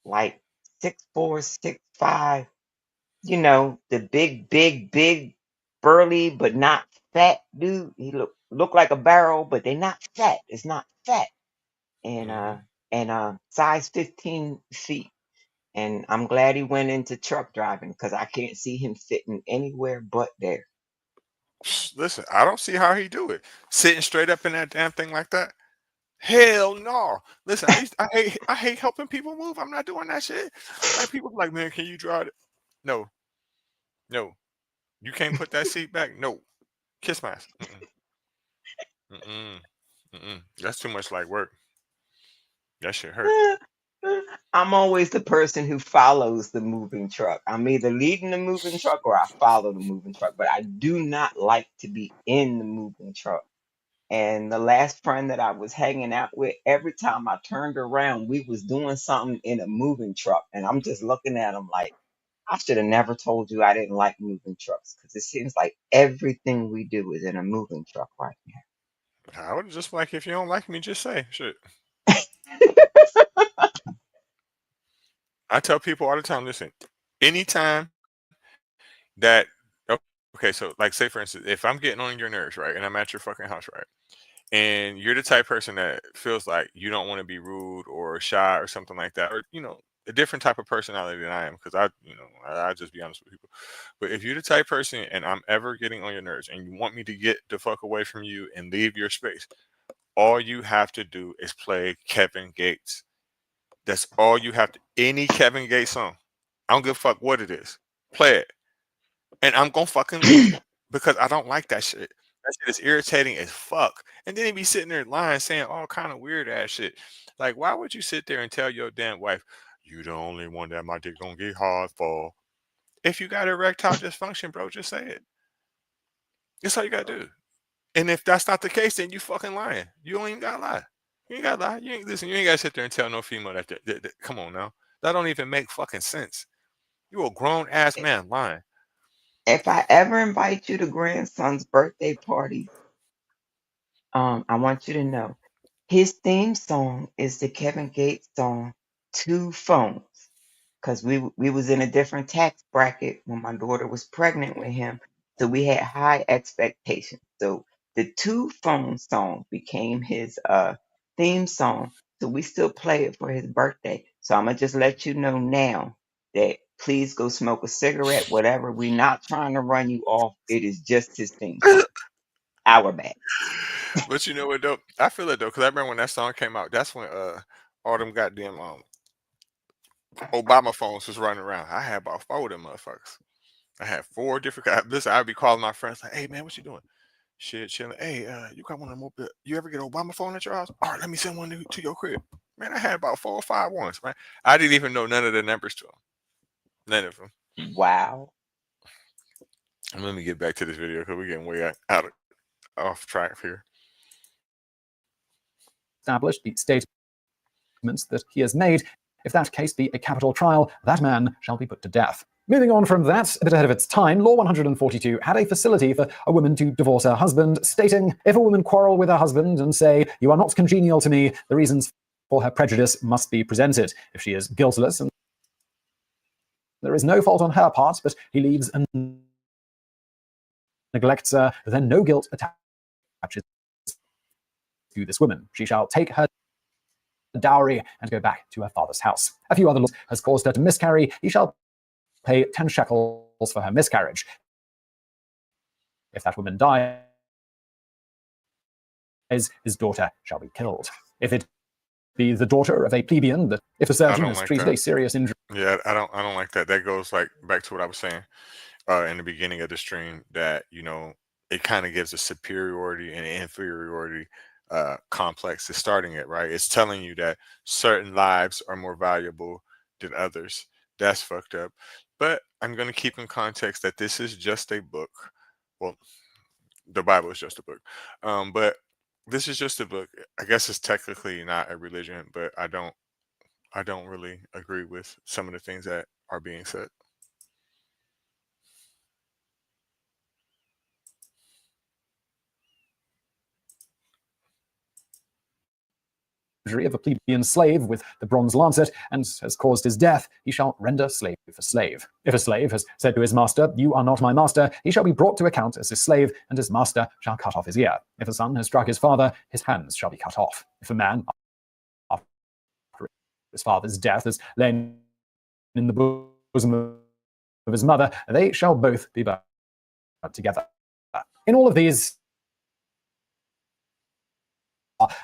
like 6'4", 6'5", the big, burly, but not fat dude. He look like a barrel, but they're not fat. It's not fat. And Hmm. size 15 feet. And I'm glad he went into truck driving because I can't see him fitting anywhere but there. Listen, I don't see how he do it. Sitting straight up in that damn thing like that. Hell no. Listen, I hate helping people move. I'm not doing that shit. Like people be like, man, can you drive it? No, no. You can't put that seat back. No. Kiss my ass. Mm-mm. Mm-mm. Mm-mm. That's too much like work. That shit hurt. I'm always the person who follows the moving truck. I'm either leading the moving truck or I follow the moving truck, but I do not like to be in the moving truck. And the last friend that I was hanging out with, every time I turned around, we was doing something in a moving truck. And I'm just looking at him like, I should have never told you I didn't like moving trucks because it seems like everything we do is in a moving truck right I would just like, if you don't like me, just say shit. I tell people all the time, listen, anytime that okay, so like say for instance, if I'm getting on your nerves, right, and I'm at your fucking house, right, and you're the type person that feels like you don't want to be rude or shy or something like that, or a different type of personality than I am, because I just be honest with people. But if you're the type person and I'm ever getting on your nerves and you want me to get the fuck away from you and leave your space, all you have to do is play Kevin Gates. That's all you have to. Any Kevin Gates song. I don't give a fuck what it is. Play it, and I'm gonna fucking leave because I don't like that shit. That shit is irritating as fuck. And then he be sitting there lying, saying all kind of weird ass shit. Like, why would you sit there and tell your damn wife, "You the only one that my dick gonna get hard for"? If you got erectile dysfunction, bro, just say it. That's all you gotta do. And if that's not the case, then you fucking lying. You don't even gotta lie. You ain't gotta lie. You ain't listen. You ain't gotta sit there and tell no female that. Come on now, that don't even make fucking sense. You a grown ass now. man lying. If I ever invite you to grandson's birthday party, I want you to know his theme song is the Kevin Gates song Two Phones. Because we was in a different tax bracket when my daughter was pregnant with him. So we had high expectations. So the Two Phone song became his theme song. So we still play it for his birthday. So I'm gonna just let you know now that please go smoke a cigarette, whatever. We're not trying to run you off. It is just his theme song. Our bad. But you know what though? I feel it though, because I remember when that song came out. That's when all them goddamn Obama phones was running around. I had about 4 of them motherfuckers. I had 4 different. Listen, I'd be calling my friends like, "Hey man, what you doing?" Shit, chilling. Hey, you got one of them mobile? You ever get an Obama phone at your house? All right, let me send one to your crib. Man, I had about 4 or 5 ones, man. I didn't even know none of the numbers to them. None of them. Wow. Let me get back to this video because we're getting way out of off track here. Established the statements that he has made. If that case be a capital trial, that man shall be put to death. Moving on from that, a bit ahead of its time, Law 142 had a facility for a woman to divorce her husband, stating, if a woman quarrel with her husband and say, you are not congenial to me, the reasons for her prejudice must be presented. If she is guiltless and there is no fault on her part, but he leaves and neglects her, then no guilt attaches to this woman. She shall take her dowry and go back to her father's house. A few other laws has caused her to miscarry. He shall pay 10 shekels for her miscarriage. If that woman dies, his daughter shall be killed. If it be the daughter of a plebeian, that if a surgeon has treated a serious injury. Yeah, I don't like that. That goes like back to what I was saying in the beginning of the stream, that it kind of gives a superiority and inferiority complex to starting it, right? It's telling you that certain lives are more valuable than others. That's fucked up. But I'm going to keep in context that this is just a book. Well, the Bible is just a book. But this is just a book. I guess it's technically not a religion, but I don't really agree with some of the things that are being said. Of a plebeian slave with the bronze lancet and has caused his death, he shall render slave for slave. If a slave has said to his master, you are not my master, he shall be brought to account as his slave, and his master shall cut off his ear. If a son has struck his father, his hands shall be cut off. If a man, after his father's death, has lain in the bosom of his mother, they shall both be burned together. In all of these,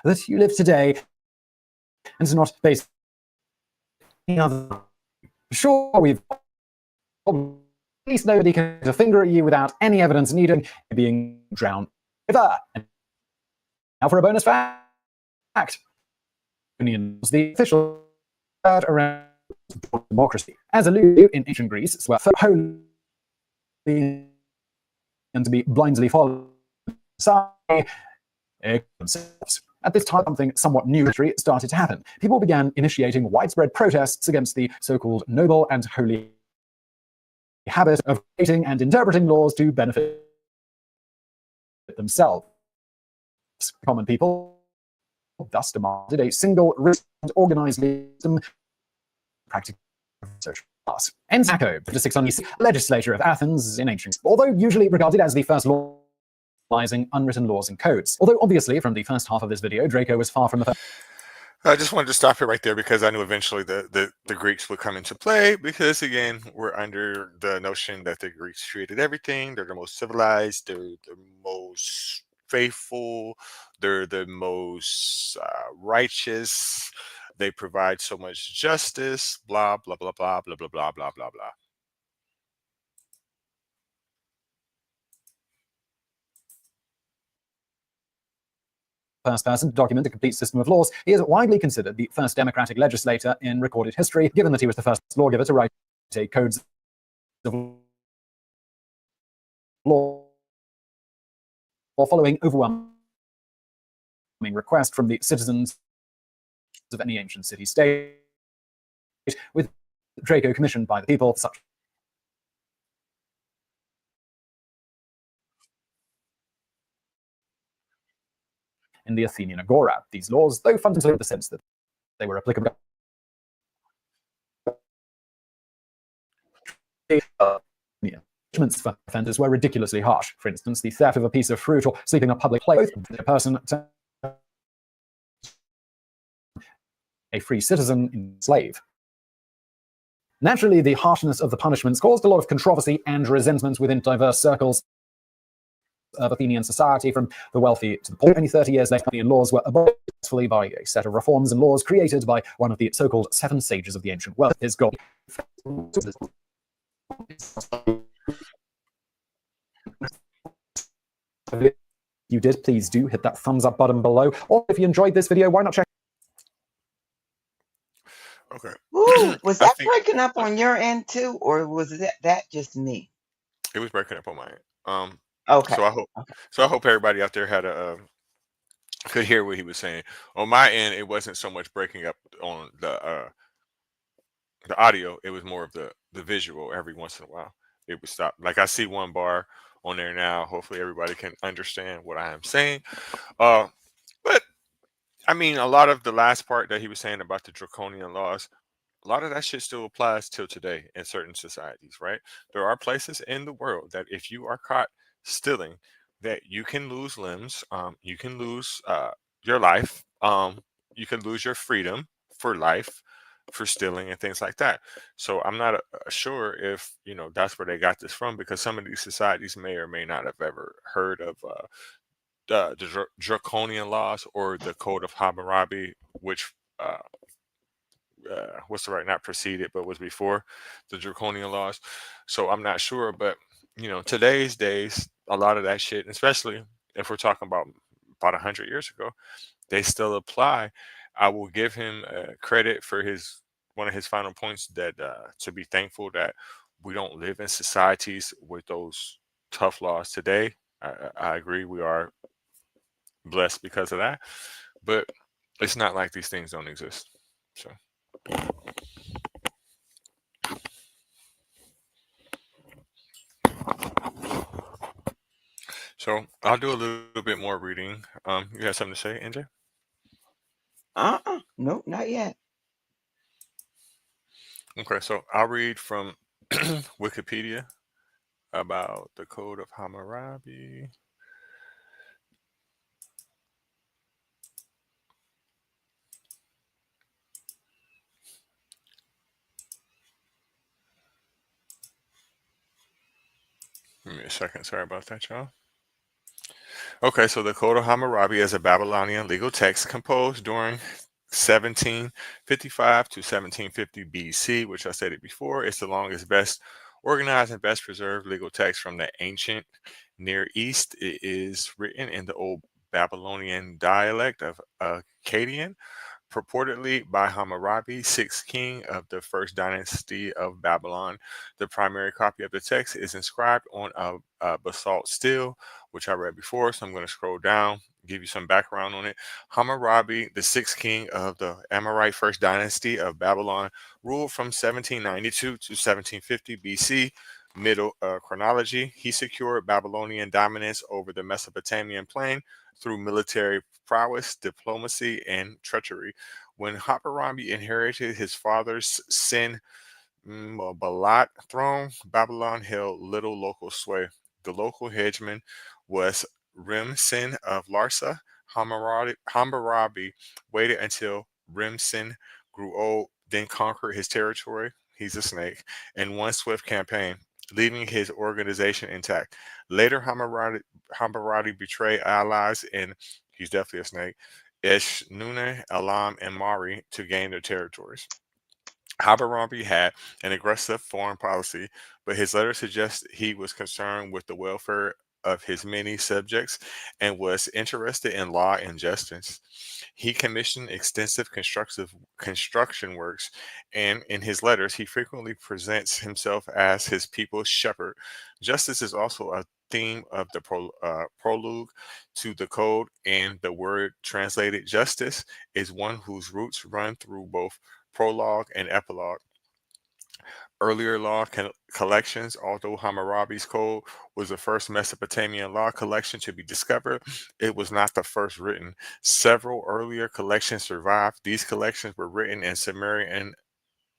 that you live today, and to not base any other. Sure, we've at least nobody can put a finger at you without any evidence needing being drowned. Now for a bonus fact. The official around democracy. As alluded to in ancient Greece, were holy and to be blindly followed themselves. At this time, something somewhat new started to happen. People began initiating widespread protests against the so-called noble and holy habit of creating and interpreting laws to benefit themselves. Common people thus demanded a single, written, and organized system practically social class. Ensaco, the 600 BC legislator of Athens in ancient, although usually regarded as the first law unwritten laws and codes. Although obviously from the first half of this video, Draco was far from the first. I just wanted to stop it right there because I knew eventually the Greeks would come into play because, again, we're under the notion that the Greeks created everything. They're the most civilized. They're the most faithful. They're the most righteous. They provide so much justice, blah, blah, blah, blah, blah, blah, blah, blah, blah, blah. First person to document a complete system of laws, he is widely considered the first democratic legislator in recorded history, given that he was the first lawgiver to write a code of law following overwhelming request from the citizens of any ancient city-state, with Draco commissioned by the people, such in the Athenian Agora. These laws, though fundamentally in the sense that they were applicable punishments for offenders were ridiculously harsh. For instance, the theft of a piece of fruit or sleeping in a public place, a person to a free citizen in slave. Naturally, the harshness of the punishments caused a lot of controversy and resentment within diverse circles of Athenian society, from the wealthy to the poor. Only 30 years later, Athenian laws were abolished successfully by a set of reforms and laws created by one of the so-called seven sages of the ancient world. His goal. If you did, please do hit that thumbs up button below. Or if you enjoyed this video, why not check? Okay. Ooh, was that breaking up on your end too, or was that just me? It was breaking up on my end. Okay. So I hope everybody out there had could hear what he was saying. On my end, it wasn't so much breaking up on the audio. It was more of the visual. Every once in a while, it would stop. Like I see one bar on there now. Hopefully, everybody can understand what I am saying. But I mean, a lot of the last part that he was saying about the draconian laws, a lot of that shit still applies till today in certain societies, right? There are places in the world that if you are caught stealing, that you can lose limbs, you can lose your life, you can lose your freedom for life for stealing and things like that. So I'm not sure if that's where they got this from, because some of these societies may or may not have ever heard of the draconian laws or the Code of Hammurabi, which what's the right, not preceded, but was before the draconian laws. So I'm not sure, but today's days, a lot of that shit, especially if we're talking about 100 years ago, they still apply. I will give him credit for one of his final points, that to be thankful that we don't live in societies with those tough laws today. I agree, we are blessed because of that, but it's not like these things don't exist. So I'll do a little bit more reading. You have something to say, NJ? Nope, not yet. Okay, so I'll read from Wikipedia about the Code of Hammurabi. Give me a second. Sorry about that, y'all. Okay, so the Code of Hammurabi is a Babylonian legal text composed during 1755 to 1750 BC, which I stated before. It's the longest, best organized, and best preserved legal text from the ancient Near East. It is written in the Old Babylonian dialect of Akkadian. purportedly by Hammurabi, sixth king of the first dynasty of Babylon. The primary copy of the text is inscribed on a basalt stele, which I read before, so I'm going to scroll down, give you some background on it. Hammurabi, the sixth king of the Amorite first dynasty of Babylon, ruled from 1792 to 1750 BC. Middle chronology. He secured Babylonian dominance over the Mesopotamian plain through military prowess, diplomacy, and treachery. When Hammurabi inherited his father's Balat throne, Babylon held little local sway. The local hegemon was Rim-Sin of Larsa. Hammurabi waited until Rim-Sin grew old, then conquered his territory. He's a snake, in one swift campaign, leaving his organization intact. Later, Hammurabi betrayed allies, and he's definitely a snake, Eshnune, Elam, and Mari to gain their territories. Hammurabi had an aggressive foreign policy, but his letters suggest he was concerned with the welfare of his many subjects and was interested in law and justice. He commissioned extensive construction works, and in his letters, he frequently presents himself as his people's shepherd. Justice is also a theme of the prologue to the code, and the word translated justice is one whose roots run through both prologue and epilogue. Earlier law collections, although Hammurabi's code was the first Mesopotamian law collection to be discovered, it was not the first written. Several earlier collections survived. These collections were written in Sumerian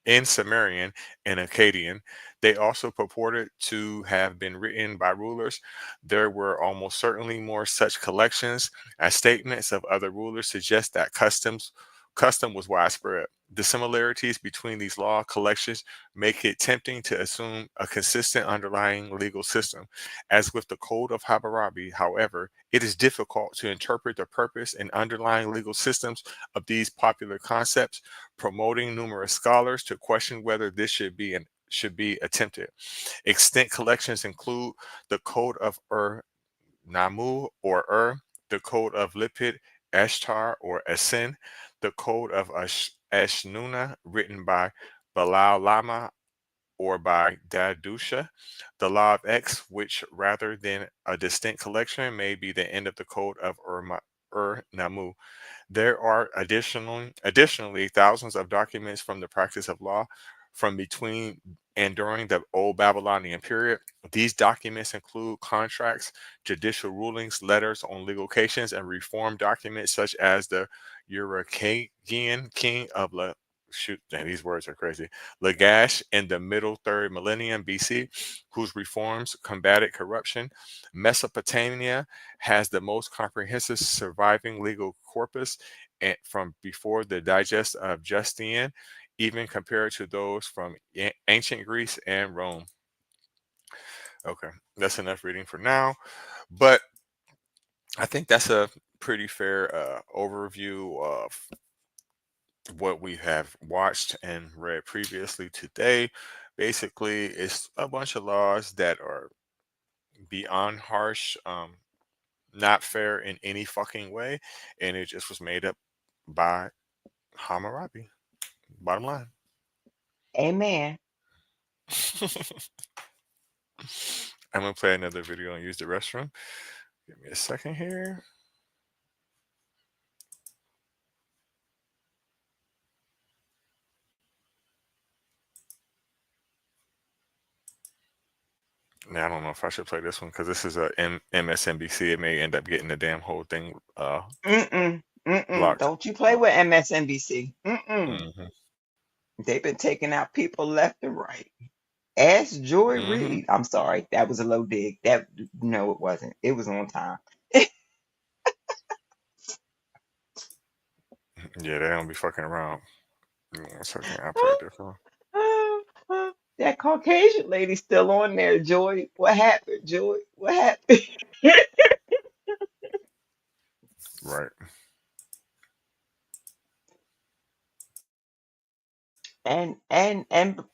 and Akkadian. They also purported to have been written by rulers. There were almost certainly more such collections, as statements of other rulers suggest that custom was widespread. The similarities between these law collections make it tempting to assume a consistent underlying legal system. As with the Code of Hammurabi, however, it is difficult to interpret the purpose and underlying legal systems of these popular concepts, promoting numerous scholars to question whether this should be attempted. Extant collections include the Code of Namu or the Code of Lipit, Ashtar or Asin, the Code of Ashnuna written by Balal Lama or by Dadusha, the Law of X, which rather than a distinct collection may be the end of the Code of Namu. There are additionally thousands of documents from the practice of law from between and during the Old Babylonian period. These documents include contracts, judicial rulings, letters on legal cases, and reform documents such as the Urukhagian king of shoot, dang, these words are crazy. Lagash in the middle third millennium BC, whose reforms combated corruption. Mesopotamia has the most comprehensive surviving legal corpus from before the digest of Justinian, even compared to those from ancient Greece and Rome. Okay, that's enough reading for now, but I think that's a pretty fair overview of what we have watched and read previously today. Basically, it's a bunch of laws that are beyond harsh, not fair in any fucking way, and it just was made up by Hammurabi. Bottom line. Amen. I'm gonna play another video and use the restroom. Give me a second here. Now I don't know if I should play this one because this is a MSNBC. It may end up getting the damn whole thing blocked. Don't you play with MSNBC. hmm They've been taking out people left and right. Ask Joy hmm Reid. I'm sorry, that was a low dig. No, it wasn't. It was on time. Yeah, they don't be fucking around. Give me 1 second. I'll play a different one. That Caucasian lady still on there, Joy. What happened, Joy? What happened? Right. And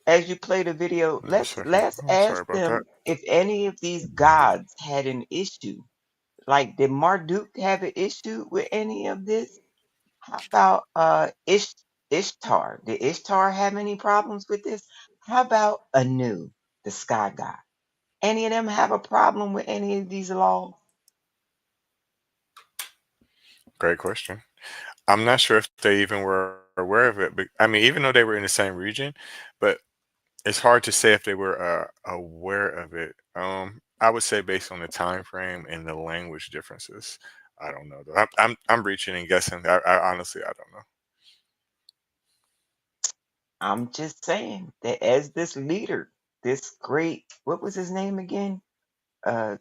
as you play the video, 1 second. let's I'm sorry ask about that. them if any of these gods had an issue. Like, did Marduk have an issue with any of this? How about Ishtar? Did Ishtar have any problems with this? How about Anu, the sky god? Any of them have a problem with any of these laws? Great question. I'm not sure if they even were aware of it, but I mean, even though they were in the same region, but it's hard to say if they were aware of it. I would say based on the time frame and the language differences. I don't know though. I'm reaching and guessing. I honestly I don't know. I'm just saying that as this leader, this great, what was his name again? Uh,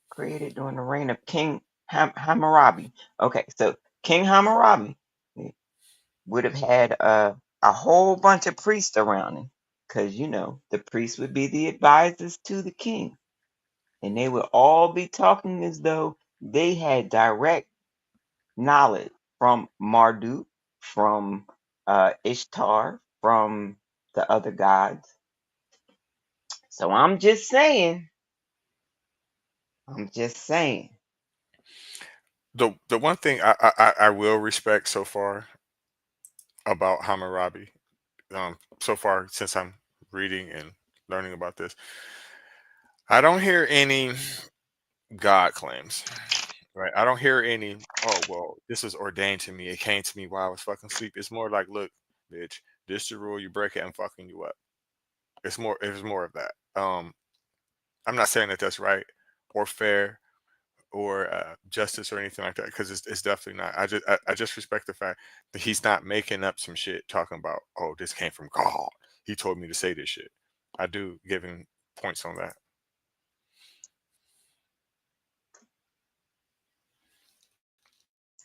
Created during the reign of King Hammurabi. Okay, so King Hammurabi would have had a whole bunch of priests around him, because the priests would be the advisors to the king, and they would all be talking as though they had direct knowledge from Marduk, from Ishtar, from the other gods. So I'm just saying. I'm just saying. The one thing I will respect so far about Hammurabi, so far since I'm reading and learning about this, I don't hear any God claims. Right. I don't hear any, oh, well, this was ordained to me. It came to me while I was fucking asleep. It's more like, look, bitch, this the rule, you break it, I'm fucking you up. It's more of that. I'm not saying that that's right or fair or justice or anything like that, because it's definitely not. I just respect the fact that he's not making up some shit talking about, oh, this came from God. He told me to say this shit. I do give him points on that.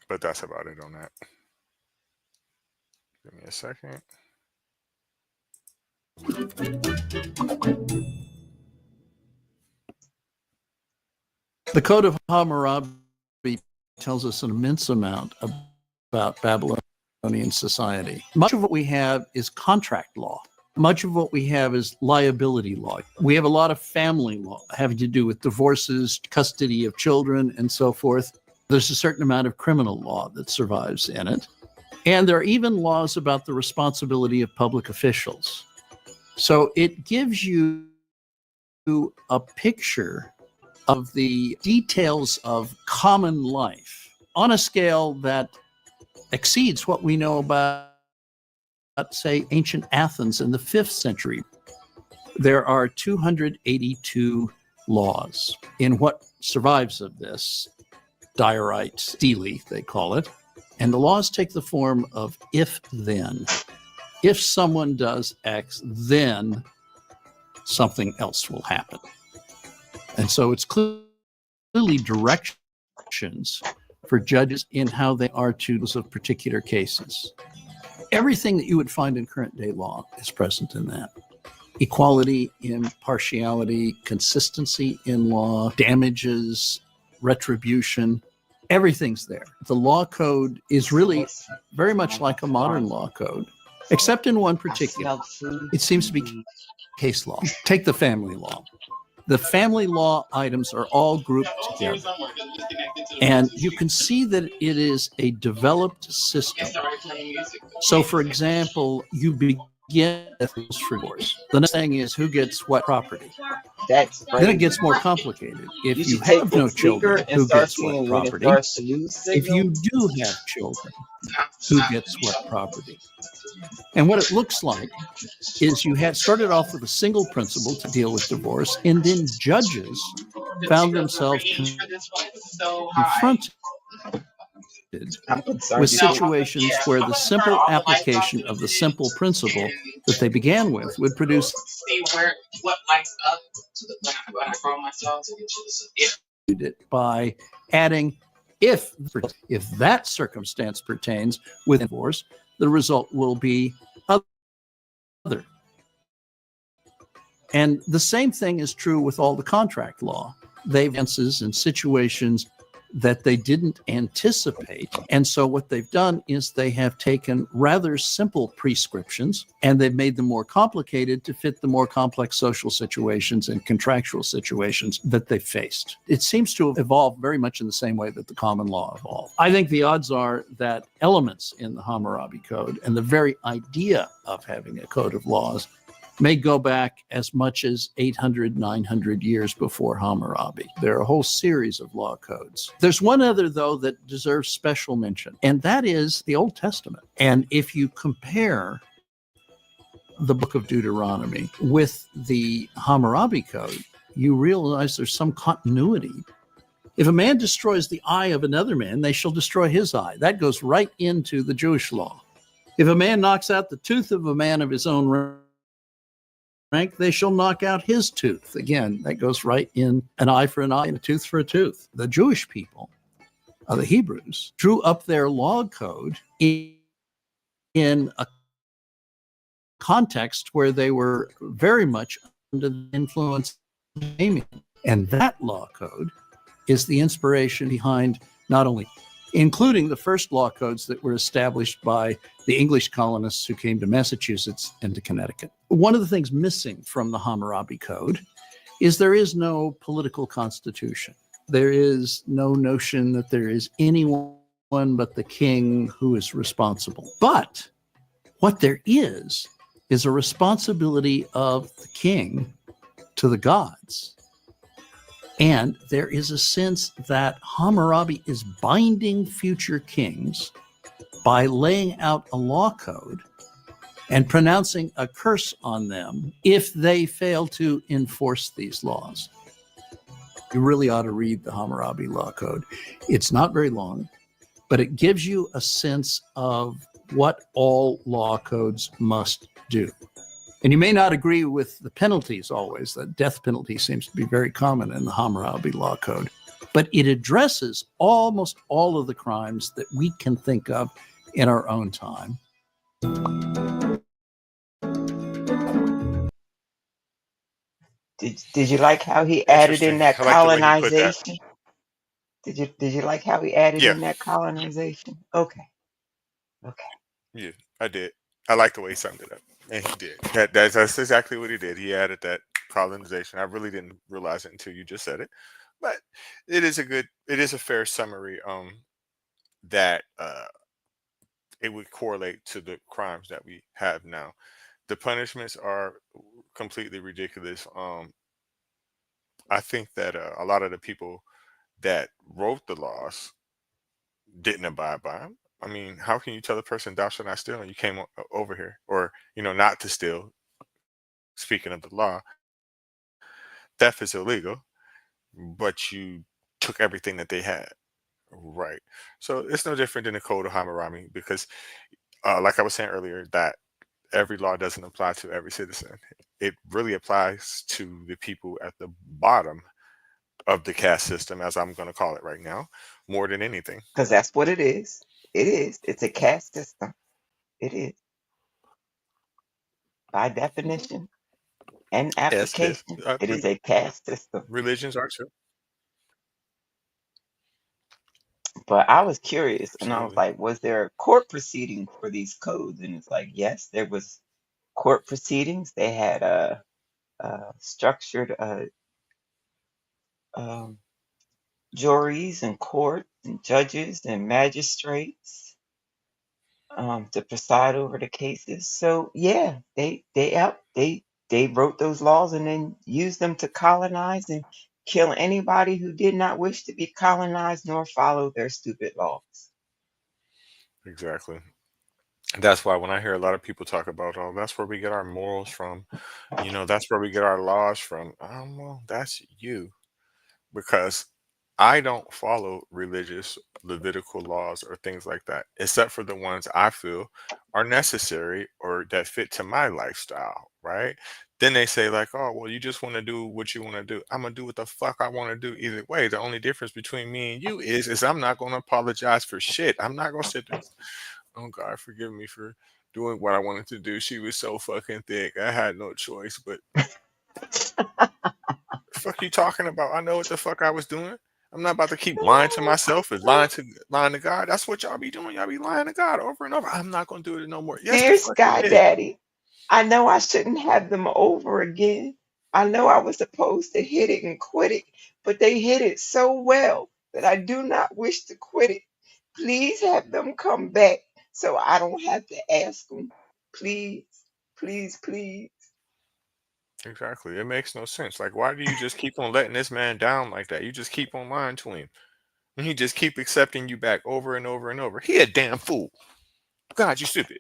But that's about it on that. Give me a second. The Code of Hammurabi tells us an immense amount about Babylonian society. Much of what we have is contract law. Much of what we have is liability law. We have a lot of family law having to do with divorces, custody of children, and so forth. There's a certain amount of criminal law that survives in it. And there are even laws about the responsibility of public officials. So it gives you a picture of the details of common life on a scale that exceeds what we know about, say, ancient Athens in the 5th century. There are 282 laws. In what survives of this, diorite stele, they call it, and the laws take the form of if-then. If someone does X, then something else will happen. And so it's clearly directions for judges in how they are to those of particular cases. Everything that you would find in current day law is present in that. Equality, impartiality, consistency in law, damages, retribution, everything's there. The law code is really very much like a modern law code, except in one particular. It seems to be case law. Take the family law. The family law items are all grouped together. And you can see that it is a developed system. So, for example, you begin with for divorce. The next thing is who gets what property. That's Then it crazy. gets more complicated. If you should take have the no speaker children, and who start gets what seeing when it property? starts to lose If signal. you do have children, who gets what property? And what it looks like is you had started off with a single principle to deal with divorce, and then judges found themselves confronted I'm concerned with you should- situations where the simple application of the simple principle that they began with would produce it by adding if that circumstance pertains with divorce, the result will be other. And the same thing is true with all the contract law. They advances in situations that they didn't anticipate. And so what they've done is they have taken rather simple prescriptions and they've made them more complicated to fit the more complex social situations and contractual situations that they faced. It seems to have evolved very much in the same way that the common law evolved. I think the odds are that elements in the Hammurabi Code and the very idea of having a code of laws may go back as much as 800, 900 years before Hammurabi. There are a whole series of law codes. There's one other, though, that deserves special mention, and that is the Old Testament. And if you compare the book of Deuteronomy with the Hammurabi Code, you realize there's some continuity. If a man destroys the eye of another man, they shall destroy his eye. That goes right into the Jewish law. If a man knocks out the tooth of a man of his own rank, they shall knock out his tooth. Again, that goes right in an eye for an eye and a tooth for a tooth. The Jewish people, the Hebrews, drew up their law code in a context where they were very much under the influence of Amy. And that law code is the inspiration behind not only including the first law codes that were established by the English colonists who came to Massachusetts and to Connecticut. One of the things missing from the Hammurabi Code is there is no political constitution. There is no notion that there is anyone but the king who is responsible. But what there is a responsibility of the king to the gods. And there is a sense that Hammurabi is binding future kings by laying out a law code and pronouncing a curse on them if they fail to enforce these laws. You really ought to read the Hammurabi Law Code. It's not very long, but it gives you a sense of what all law codes must do. And you may not agree with the penalties always. The death penalty seems to be very common in the Hammurabi Law Code. But it addresses almost all of the crimes that we can think of in our own time. Did you like how he added in that I like the way he put that. colonization? Did you like how he added Yeah. in that colonization? Okay. Yeah, I did. I like the way he summed it up. And he did. That's exactly what he did. He added that colonization. I really didn't realize it until you just said it. But it is a fair summary that it would correlate to the crimes that we have now. The punishments are completely ridiculous. I think that a lot of the people that wrote the laws didn't abide by them. I mean, how can you tell a person thou shalt not steal and you came over here, or not to steal? Speaking of the law, theft is illegal, but you took everything that they had, right? So it's no different than the Code of Hammurabi because, like I was saying earlier, that every law doesn't apply to every citizen. It really applies to the people at the bottom of the caste system, as I'm going to call it right now, more than anything. Because that's what it is. It is. It's a caste system. It is. By definition and Yes, yes. application, it is a caste system. Religions are too. But I was curious and I was Absolutely. like, was there a court proceeding for these codes? And it's like, yes, there was court proceedings. They had structured juries and courts and judges and magistrates to preside over the cases. So yeah, they wrote those laws and then used them to colonize and kill anybody who did not wish to be colonized nor follow their stupid laws. Exactly. That's why when I hear a lot of people talk about, oh, that's where we get our morals from, that's where we get our laws from. Well, that's you. Because I don't follow religious Levitical laws or things like that, except for the ones I feel are necessary or that fit to my lifestyle, right? Then they say, like, oh, well, you just want to do what you want to do. I'm going to do what the fuck I want to do either way. The only difference between me and you is I'm not going to apologize for shit. I'm not going to sit there. Oh, God, forgive me for doing what I wanted to do. She was so fucking thick. I had no choice, but fuck you talking about? I know what the fuck I was doing. I'm not about to keep lying to myself and lying to God. That's what y'all be doing. Y'all be lying to God over and over. I'm not gonna do it no more. Yes, the Dear fuck you Sky did. Daddy, I know I shouldn't have them over again. I know I was supposed to hit it and quit it, but they hit it so well that I do not wish to quit it. Please have them come back so I don't have to ask them. Please, please, please. Exactly. It makes no sense. Like, why do you just keep on letting this man down like that? You just keep on lying to him. And he just keep accepting you back over and over and over. He a damn fool. God, you stupid.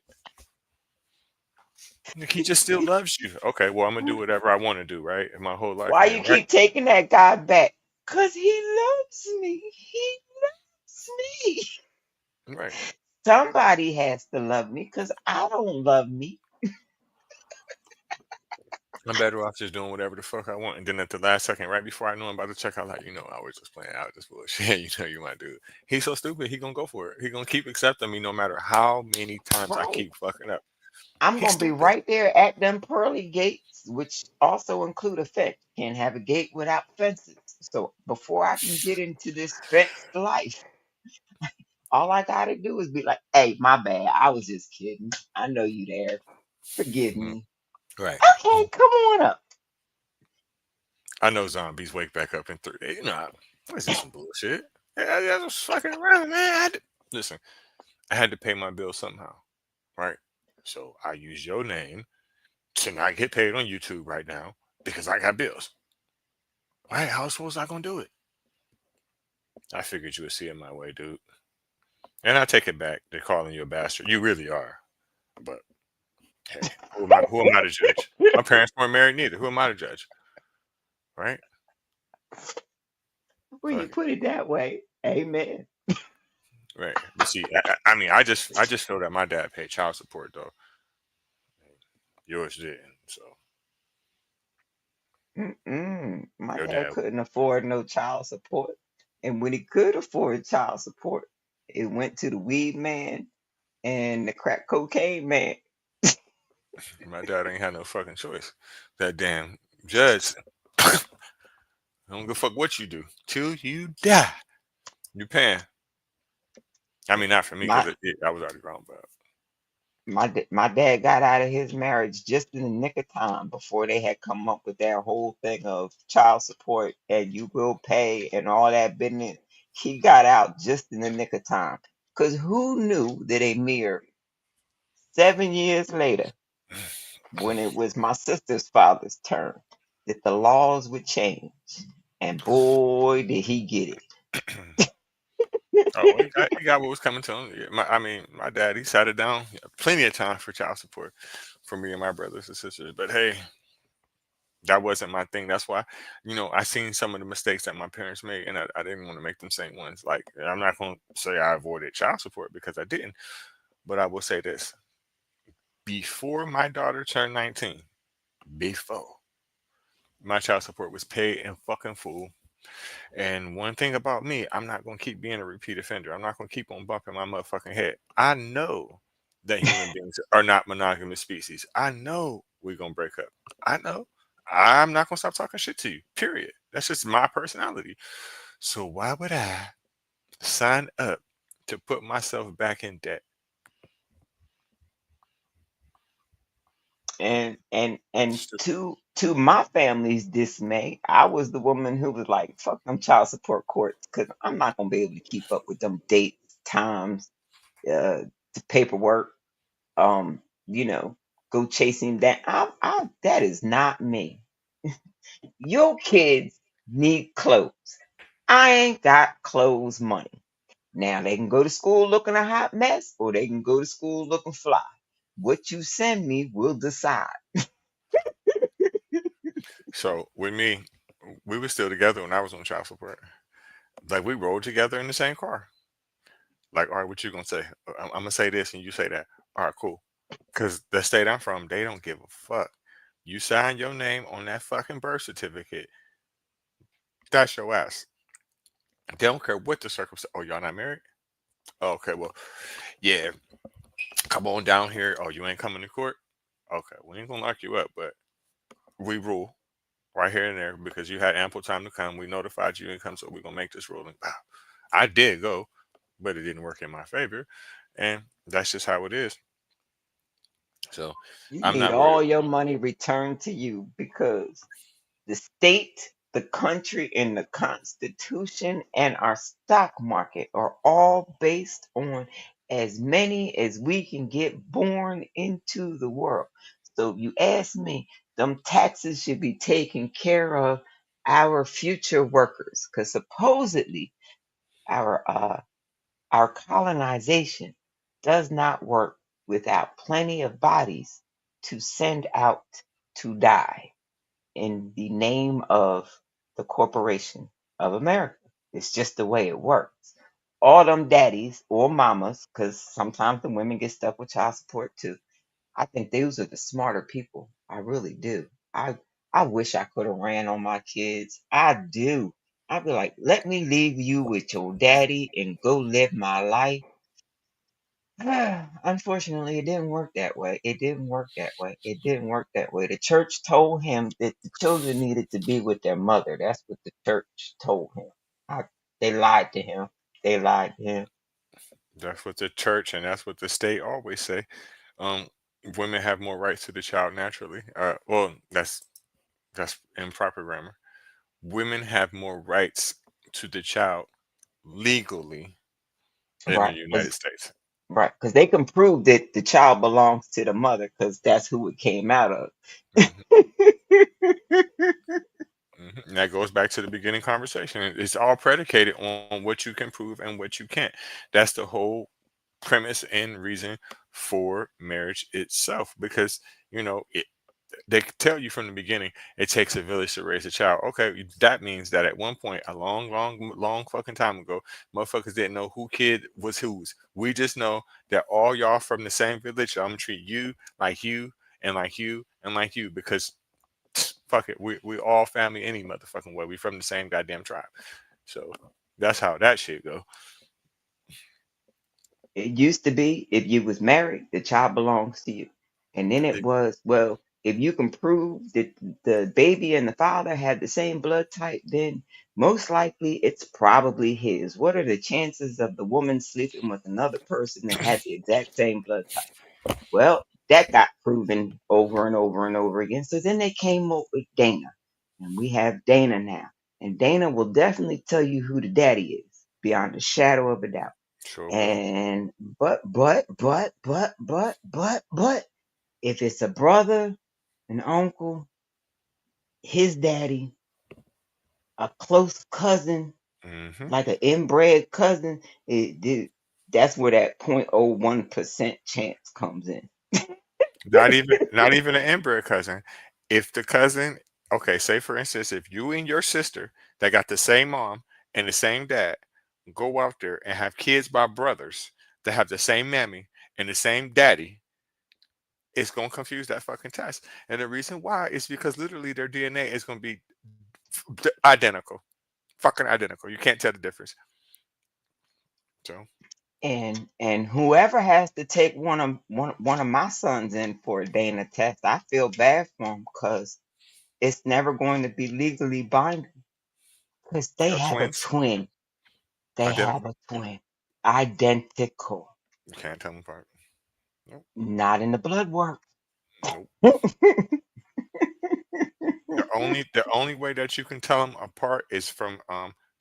Like, he just still loves you. Okay, well, I'm gonna do whatever I want to do, right? In my whole life Why then, you right? keep taking that guy back? Because he loves me. He loves me. Right. Somebody has to love me because I don't love me. I'm better off just doing whatever the fuck I want. And then at the last second, right before I know I'm about to check out, like, I was just playing out this bullshit. You my dude. He's so stupid, he gonna go for it. He gonna keep accepting me no matter how many times I Right. keep fucking up. I'm He's gonna be stupid. right there at them pearly gates, which also include a fence. Can't have a gate without fences. So before I can get into this fenced life, all I gotta do is be like, "Hey, my bad. I was just kidding. I know you there. Forgive Mm, me. right. Okay, come on up." I know zombies wake back up in 3 days. What is this some bullshit? Yeah, I was fucking around, man. Listen, I had to pay my bill somehow, right? So I use your name to not get paid on YouTube right now because I got bills. Right? How was I gonna do it? I figured you would see it my way, dude. And I take it back. They're calling you a bastard. You really are. But hey, who am I to judge? My parents weren't married neither. Who am I to judge? Right? When you Fuck it. put it that way, amen. Right. But see, I mean, I just feel that my dad paid child support though. Yours didn't. So Mm-mm. My your dad dad. couldn't afford no child support. And when he could afford child support, it went to the weed man and the crack cocaine man. My dad ain't had no fucking choice. That damn judge. I don't give a fuck what you do till you die. You paying. I mean, not for me My because I was already grown, but my dad got out of his marriage just in the nick of time before they had come up with that whole thing of child support and you will pay and all that business. He got out just in the nick of time. Because who knew that a mere 7 years later, when it was my sister's father's turn, that the laws would change. And boy, did he get oh, it. he got what was coming to him. Yeah, I mean, my dad, he sat it down. Plenty of time for child support for me and my brothers and sisters. But hey, that wasn't my thing. That's why, I seen some of the mistakes that my parents made, and I didn't want to make them same ones. Like, I'm not going to say I avoided child support because I didn't, but I will say this: before my daughter turned 19, before my child support was paid in fucking full. And one thing about me, I'm not gonna keep being a repeat offender. I'm not gonna keep on bumping my motherfucking head. I know that human beings are not monogamous species. I know we're gonna break up. I know. I'm not gonna stop talking shit to you. Period. That's just my personality. So why would I sign up to put myself back in debt? And Stupid. to my family's dismay, I was the woman who was like, "Fuck them child support courts," because I'm not gonna be able to keep up with them dates, times, the paperwork. You know, go chasing that. That is not me. Your kids need clothes. I ain't got clothes money. Now they can go to school looking a hot mess, or they can go to school looking fly. What you send me will decide. So with me, we were still together when I was on child support. Like we rode together in the same car. Like, all right, what you gonna say? I'm gonna say this and you say that. All right, cool. Cause the state I'm from, they don't give a fuck. You sign your name on that fucking birth certificate. That's your ass. They don't care what the circumstance. Oh, y'all not married? Oh, okay, well, yeah. Come on down here. Oh, you ain't coming to court? Okay, we ain't gonna lock you up, but we rule. right here and there because you had ample time to come. We notified you and come, so we're gonna make this ruling. Wow. I did go, but it didn't work in my favor, and that's just how it is. So You I'm need not worried. all your money returned to you because the state, the country, and the Constitution and our stock market are all based on as many as we can get born into the world. So if you ask me, them taxes should be taking care of our future workers because supposedly our our colonization does not work without plenty of bodies to send out to die in the name of the corporation of America. It's just the way it works. All them daddies or mamas, because sometimes the women get stuck with child support too. I think those are the smarter people. I really do. I wish I could have ran on my kids. I do. I'd be like, let me leave you with your daddy and go live my life. Unfortunately, it didn't work that way. It didn't work that way. It didn't work that way. The church told him that the children needed to be with their mother. That's what the church told him. I, they lied to him. They lied to him. That's what the church and that's what the state always say. Um, Women have more rights to the child naturally. Well, that's improper grammar. Women have more rights to the child legally in the Right. United States. Right. Because they can prove that the child belongs to the mother because that's who it came out of. Hmm. And that goes back to the beginning conversation. It's all predicated on what you can prove and what you can't. That's the whole premise and reason for marriage itself. Because they tell you from the beginning it takes a village to raise a child. Okay, that means that at one point, a long, long, long fucking time ago, motherfuckers didn't know who kid was whose. We just know that all y'all from the same village. I'm gonna treat you like you and like you and like you because fuck it, we all family any motherfucking way. We from the same goddamn tribe. So that's how that shit go. It used to be if you was married, the child belongs to you. And then it It- was, well, if you can prove that the baby and the father had the same blood type, then most likely it's probably his. What are the chances of the woman sleeping with another person that had the exact same blood type? Well, that got proven over and over and over again. So then they came up with Dana. And we have Dana now. And Dana will definitely tell you who the daddy is, beyond a shadow of a doubt. sure will. And but if it's a brother, an uncle, his daddy, a close cousin, Hmm. like an inbred cousin, that's where that 0.01% chance comes in. Not even an inbred cousin. If the cousin, okay, say for instance, if you and your sister that got the same mom and the same dad go out there and have kids by brothers that have the same mammy and the same daddy, it's gonna confuse that fucking test. And the reason why is because literally their DNA is gonna be identical, fucking identical. You can't tell the difference. So And whoever has to take one of my sons in for a Dana test, I feel bad for him because it's never going to be legally binding because they are have a twins twin. They have identical? a twin. Identical. You can't tell them apart. Nope. Not in the blood work. Nope. The only way that you can tell them apart is from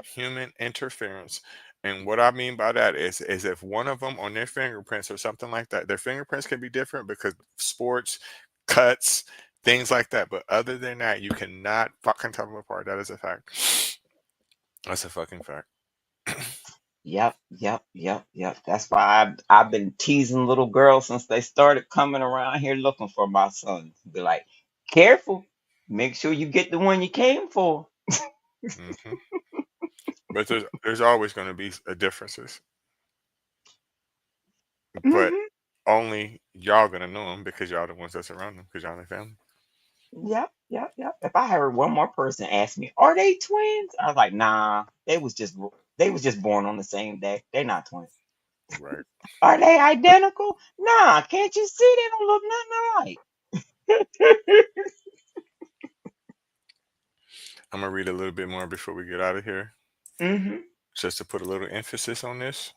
human interference. And what I mean by that is if one of them on their fingerprints or something like that, their fingerprints can be different because sports, cuts, things like that. But other than that, you cannot fucking tell them apart. That is a fact. That's a fucking fact. Yep. That's why I've been teasing little girls since they started coming around here looking for my sons. Be like, careful. Make sure you get the one you came for. Hmm. But there's always going to be differences. But Hmm. only y'all gonna know them because y'all the ones that's around them because y'all their family. Yep. If I heard one more person ask me, "Are they twins?" I was like, "Nah, they was just born on the same day. They're not twins." Right. Are they identical? Nah, can't you see they don't look nothing alike? I'm gonna read a little bit more before we get out of here, Mm-hmm. just to put a little emphasis on this.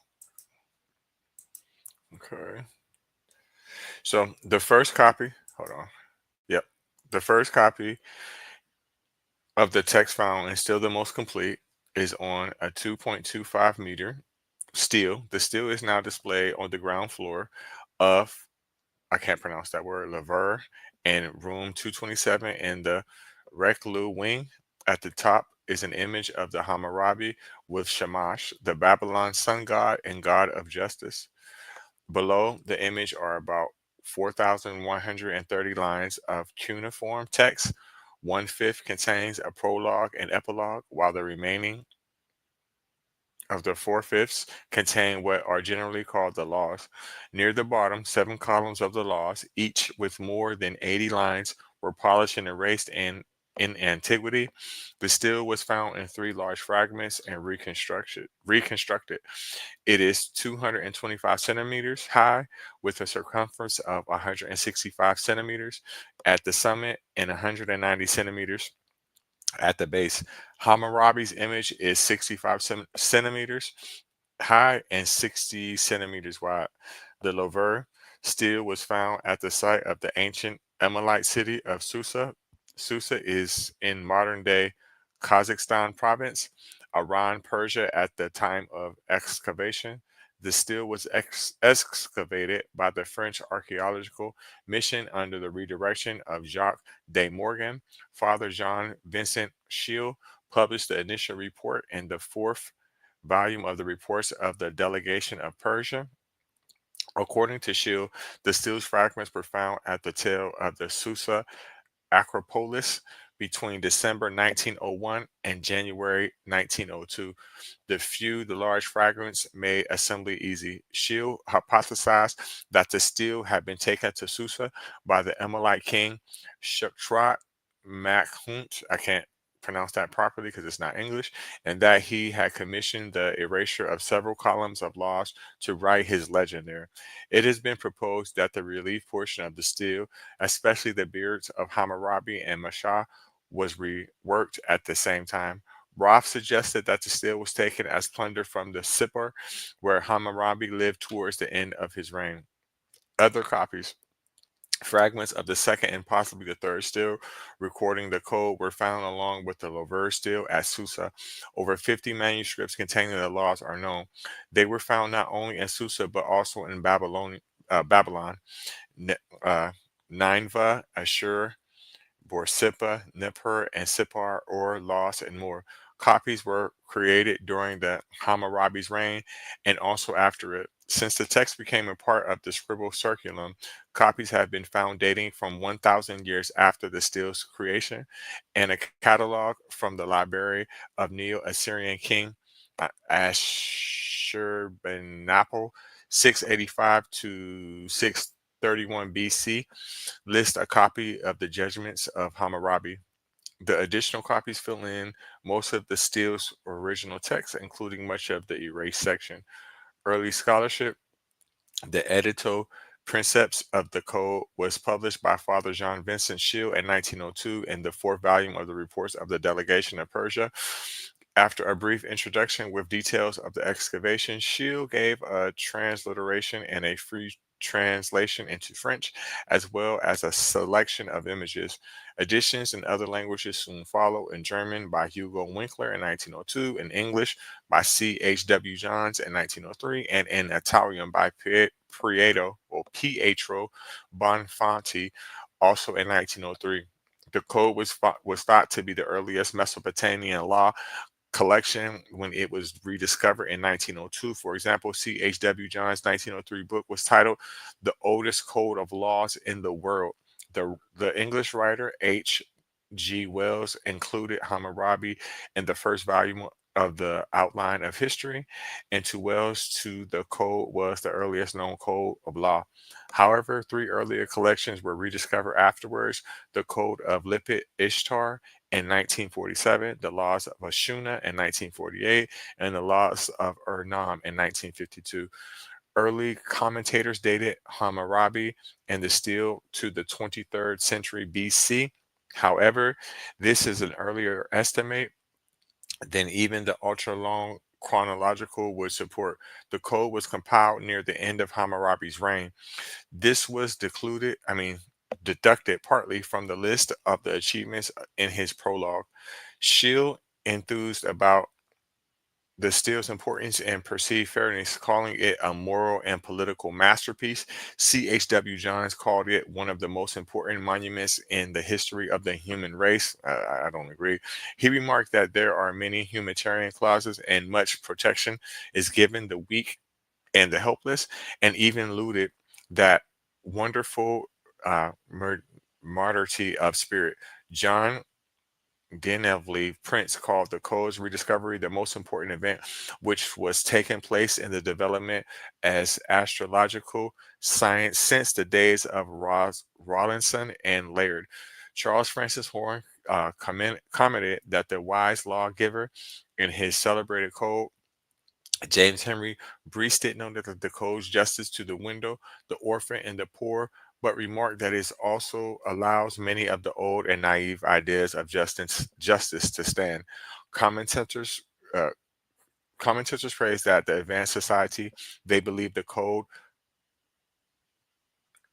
Okay. So the first copy, hold on. Yep. The first copy of the text found, and still the most complete, is on a 2.25-meter steel. The steel is now displayed on the ground floor of, I can't pronounce that word, Lever, in room 227 in the Reklu wing. At the top is an image of the Hammurabi with Shamash, the Babylon sun god and god of justice. Below the image are about 4,130 lines of cuneiform text. One fifth contains a prologue and epilogue, while the remaining of the four fifths contain what are generally called the laws. Near the bottom, 7 columns of the laws, each with more than 80 lines, were polished and erased in antiquity. The steel was found in three large fragments and reconstructed. It is 225 centimeters high with a circumference of 165 centimeters at the summit and 190 centimeters at the base. Hammurabi's image is 65 centimeters high and 60 centimeters wide. The Louvre steel was found at the site of the ancient Emelite city of Susa. Susa is in modern day Kazakhstan province, Iran, Persia at the time of excavation. The steel was excavated by the French archaeological mission under the redirection of Jacques de Morgan. Father Jean Vincent Schiele published the initial report in the fourth volume of the reports of the delegation of Persia. According to Schiele, the steel fragments were found at the tail of the Susa Acropolis between December 1901 and January 1902. The large fragments made assembly easy. Schiele hypothesized that the steel had been taken to Susa by the Emelite king Shuktrat Makhunt. I can't pronounce that properly because it's not English, and that he had commissioned the erasure of several columns of laws to write his legend there. It has been proposed that the relief portion of the steel, especially the beards of Hammurabi and Masha, was reworked at the same time. Roth suggested that the steel was taken as plunder from the Sippar, where Hammurabi lived towards the end of his reign. Other copies, fragments of the second and possibly the third steel recording the code, were found along with the Louvre steel at Susa. Over 50 manuscripts containing the laws are known. They were found not only in Susa but also in Babylon, uh, Nineveh, Ashur, Borsippa, Nippur, and Sippar, or lost, and more. Copies were created during the Hammurabi's reign and also after it. Since the text became a part of the scribal circulum, copies have been found dating from 1,000 years after the steel's creation, and a catalog from the library of Neo-Assyrian king Ashurbanipal, 685 to 631 BC, list a copy of the judgments of Hammurabi. The additional copies fill in most of the steel's original text, including much of the erased section. Early scholarship, the edito princeps of the code was published by Father Jean Vincent Schiele in 1902 in the fourth volume of the reports of the delegation of Persia. After a brief introduction with details of the excavation, Schiele gave a transliteration and a free translation into French, as well as a selection of images. Editions in other languages soon followed: in German by Hugo Winkler in 1902, in English by C.H.W. Johns in 1903, and in Italian by Pietro Bonfanti, also in 1903. The code was thought to be the earliest Mesopotamian law collection when it was rediscovered in 1902. For example, C.H.W. Johns' 1903 book was titled The Oldest Code of Laws in the World. The English writer H.G. Wells included Hammurabi in the first volume of the Outline of History, and to Wells, too, the code was the earliest known code of law. However, three earlier collections were rediscovered afterwards: the Code of Lipit Ishtar in 1947, the Laws of Ashuna in 1948, and the Laws of Urnam in 1952. Early commentators dated Hammurabi and the steel to the 23rd century BC. However, this is an earlier estimate than even the ultra long chronological would support. The code was compiled near the end of Hammurabi's reign. This was deducted partly from the list of the achievements in his prologue. Schill enthused about the steel's importance and perceived fairness, calling it a moral and political masterpiece. C.H.W. Johns called it one of the most important monuments in the history of the human race. I don't agree. He remarked that there are many humanitarian clauses and much protection is given the weak and the helpless, and even alluded that wonderful martyrdom of spirit. John Genevly Prince called the code's rediscovery the most important event, which was taking place in the development as astrological science since the days of Rawlinson and Laird. Charles Francis Horn commented that the wise lawgiver in his celebrated code, James Henry Breasted, noted that the code's justice to the widow, the orphan, and the poor, but remarked that it also allows many of the old and naive ideas of justice to stand. Commentators uh, commentators praise that the advanced society they believe the code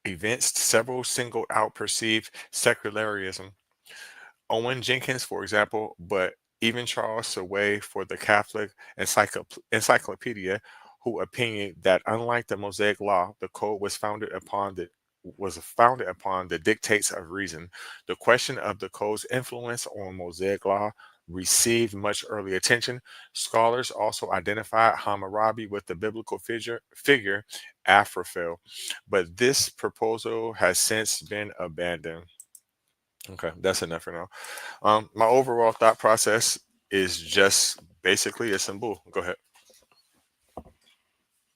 evinced several singled out perceived secularism. Owen Jenkins, for example, but even Charles Surway for the Catholic Encyclopedia, who opined that unlike the Mosaic Law, the code was founded upon the dictates of reason. The question of the code's influence on Mosaic law received much early attention. Scholars also identified Hammurabi with the biblical figure Aphrophel, but this proposal has since been abandoned. Okay, that's enough for now. My overall thought process is just basically a symbol. Go ahead.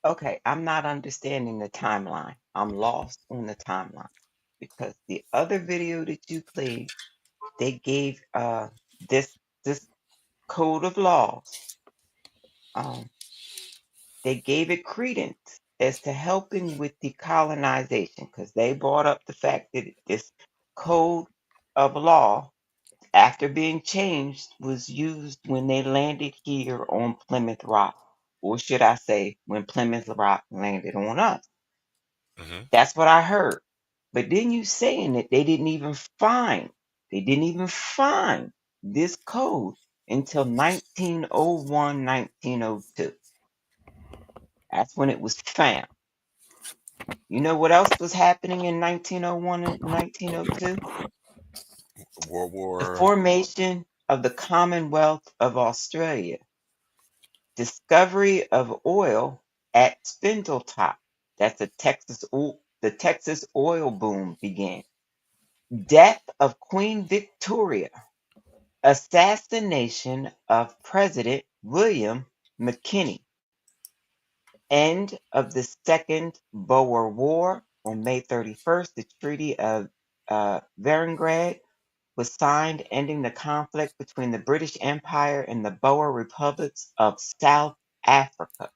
Okay, I'm not understanding the timeline. I'm lost on the timeline because the other video that you played, they gave this this code of laws. Um, they gave it credence as to helping with decolonization because they brought up the fact that this code of law, after being changed, was used when they landed here on Plymouth Rock, or should I say, when Plymouth Rock landed on us. Hmm. That's what I heard. But then you saying that they didn't even find this code until 1901, 1902. That's when it was found. You know what else was happening in 1901 and 1902? World The War. formation of the Commonwealth of Australia, discovery of oil at Spindletop. That's the Texas oil boom began. Death of Queen Victoria, assassination of President William McKinley, end of the Second Boer War on May 31st. The Treaty of Varengrad was signed, ending the conflict between the British Empire and the Boer republics of South Africa.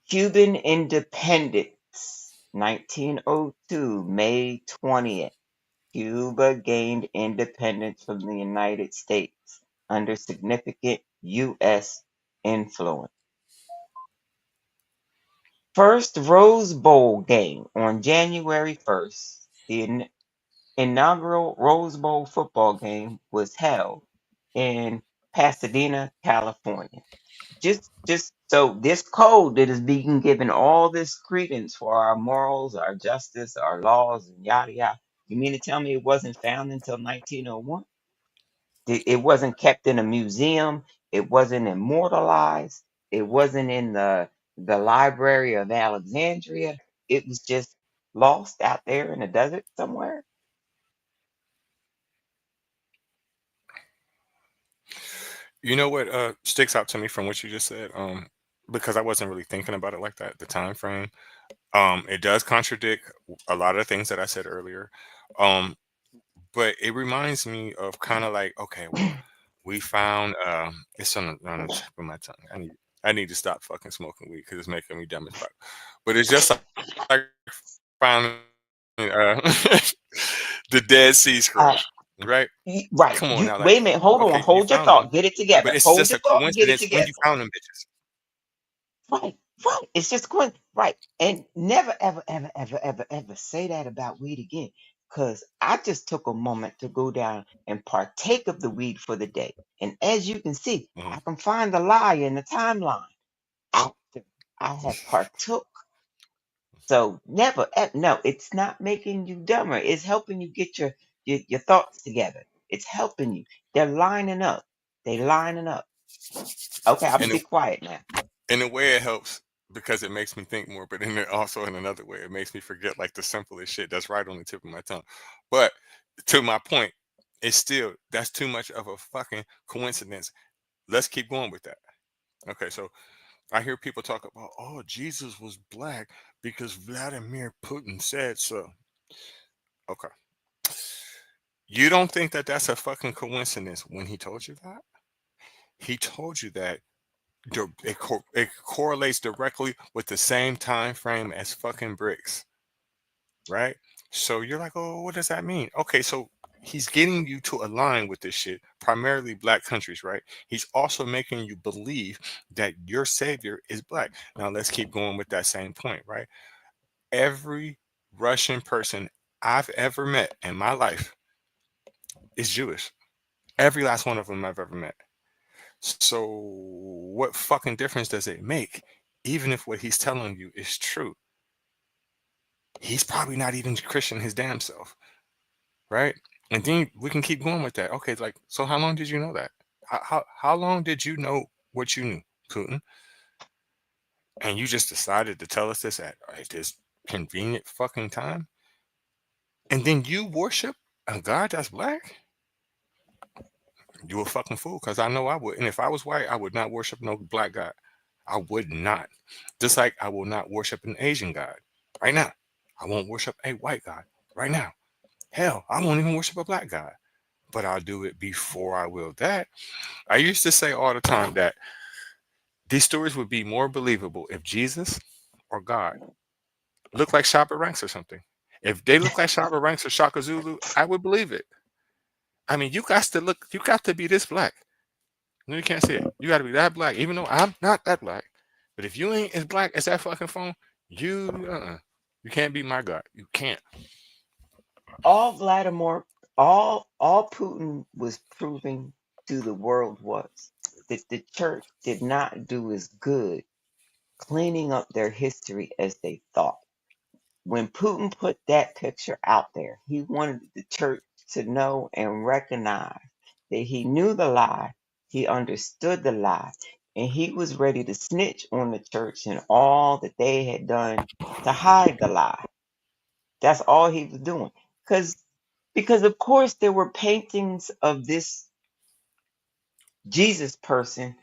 Cuban independence, 1902, May 20th. Cuba gained independence from the United States under significant U.S. influence. First Rose Bowl game on January 1st. The inaugural Rose Bowl football game was held in Pasadena, California. Just so this code that is being given all this credence for our morals, our justice, our laws, and yada yada. You mean to tell me it wasn't found until 1901? It wasn't kept in a museum. It wasn't immortalized. It wasn't in the Library of Alexandria. It was just lost out there in the desert somewhere. You know what sticks out to me from what you just said? Because I wasn't really thinking about it like that. The time frame. It does contradict a lot of the things that I said earlier. Um, but it reminds me of kind of like, okay, well, we found it's on the tip of my tongue. I need to stop fucking smoking weed because it's making me dumb as fuck. But it's just like finding the Dead Sea I Scrolls. right? Right. Come on You now, like, wait a minute. Hold on. okay, you Hold your found them, thought. Get it but together. it's Hold just your a thought and get it coincidence when together. you found them bitches. Right. Right. It's just going right. And never, ever, ever, ever, ever, ever say that about weed again. Because I just took a moment to go down and partake of the weed for the day. And as you can see, Mhm. I can find the lie in the timeline after I have partook. So never, no, it's not making you dumber. It's helping you get your thoughts together. It's helping you. They're lining up. They lining up. Okay, I'm And be quiet now. in a way, it helps because it makes me think more, but also in another way, it makes me forget like the simplest shit that's right on the tip of my tongue. But to my point, it's still that's too much of a fucking coincidence. Let's keep going with that. Okay, so I hear people talk about, oh, Jesus was black because Vladimir Putin said so. Okay, you don't think that that's a fucking coincidence when he told you that? He told you that it correlates directly with the same time frame as fucking bricks, right? So you're like, oh, what does that mean? Okay, so he's getting you to align with this shit, primarily black countries, right? He's also making you believe that your savior is black. Now let's keep going with that same point, right? Every Russian person I've ever met in my life is Jewish. Every last one of them I've ever met. So what fucking difference does it make? Even if what he's telling you is true, he's probably not even Christian his damn self, right? And then we can keep going with that. Okay, like, so how long did you know that? How long did you know what you knew, Putin? And you just decided to tell us this at this convenient fucking time? And then you worship a God that's black? You a fucking fool, because I know I would. And if I was white, I would not worship no black God. I would not. Just like I will not worship an Asian God right now. I won't worship a white God right now. Hell, I won't even worship a black God. But I'll do it before I will that. I used to say all the time that these stories would be more believable if Jesus or God looked like Shabba Ranks or something. If they look like Shabba Ranks or Shaka Zulu, I would believe it. I mean, you got to be this black. No, you can't see it. You got to be that black, even though I'm not that black. But if you ain't as black as that fucking phone, you can't be my God. You can't. All Vladimir, all Putin was proving to the world was that the church did not do as good cleaning up their history as they thought. When Putin put that picture out there, he wanted the church to know and recognize that he knew the lie, he understood the lie, and he was ready to snitch on the church and all that they had done to hide the lie. That's all he was doing. Because of course there were paintings of this Jesus person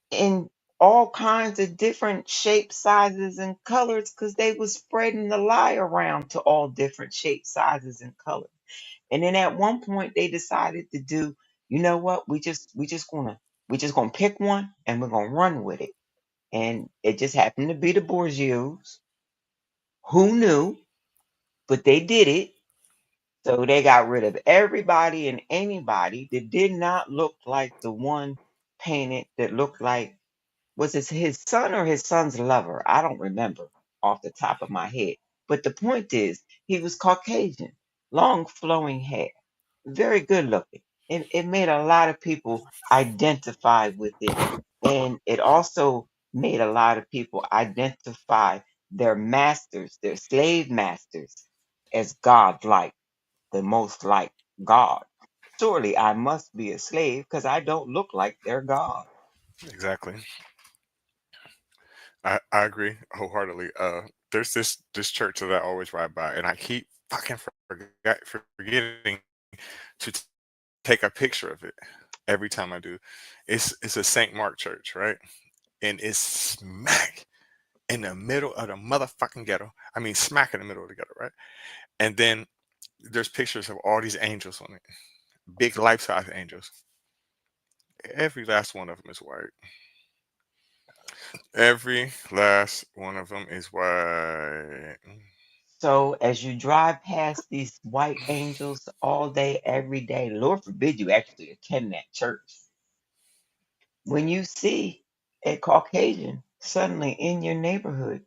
in all kinds of different shapes, sizes, and colors because they was spreading the lie around to all different shapes, sizes, and colors. And then at one point they decided to do, you know what? We just gonna pick one and we're gonna run with it. And it just happened to be the Borgios. Who knew? But they did it. So they got rid of everybody and anybody that did not look like the one painted that looked like, was it his son or his son's lover? I don't remember off the top of my head. But the point is, he was Caucasian, long flowing hair, very good looking. It made a lot of people identify with it. And it also made a lot of people identify their masters, their slave masters, as godlike, the most like God. Surely I must be a slave because I don't look like their God. Exactly. I agree wholeheartedly. There's this church that I always ride by, and I keep fucking forgetting to take a picture of it every time I do. It's a Saint Mark church, right? And it's smack in the middle of the motherfucking ghetto. I mean, smack in the middle of the ghetto, right? And then there's pictures of all these angels on it, big life-size angels. Every last one of them is white. Every last one of them is white. So as you drive past these white angels all day, every day, Lord forbid you actually attend that church. When you see a Caucasian suddenly in your neighborhood,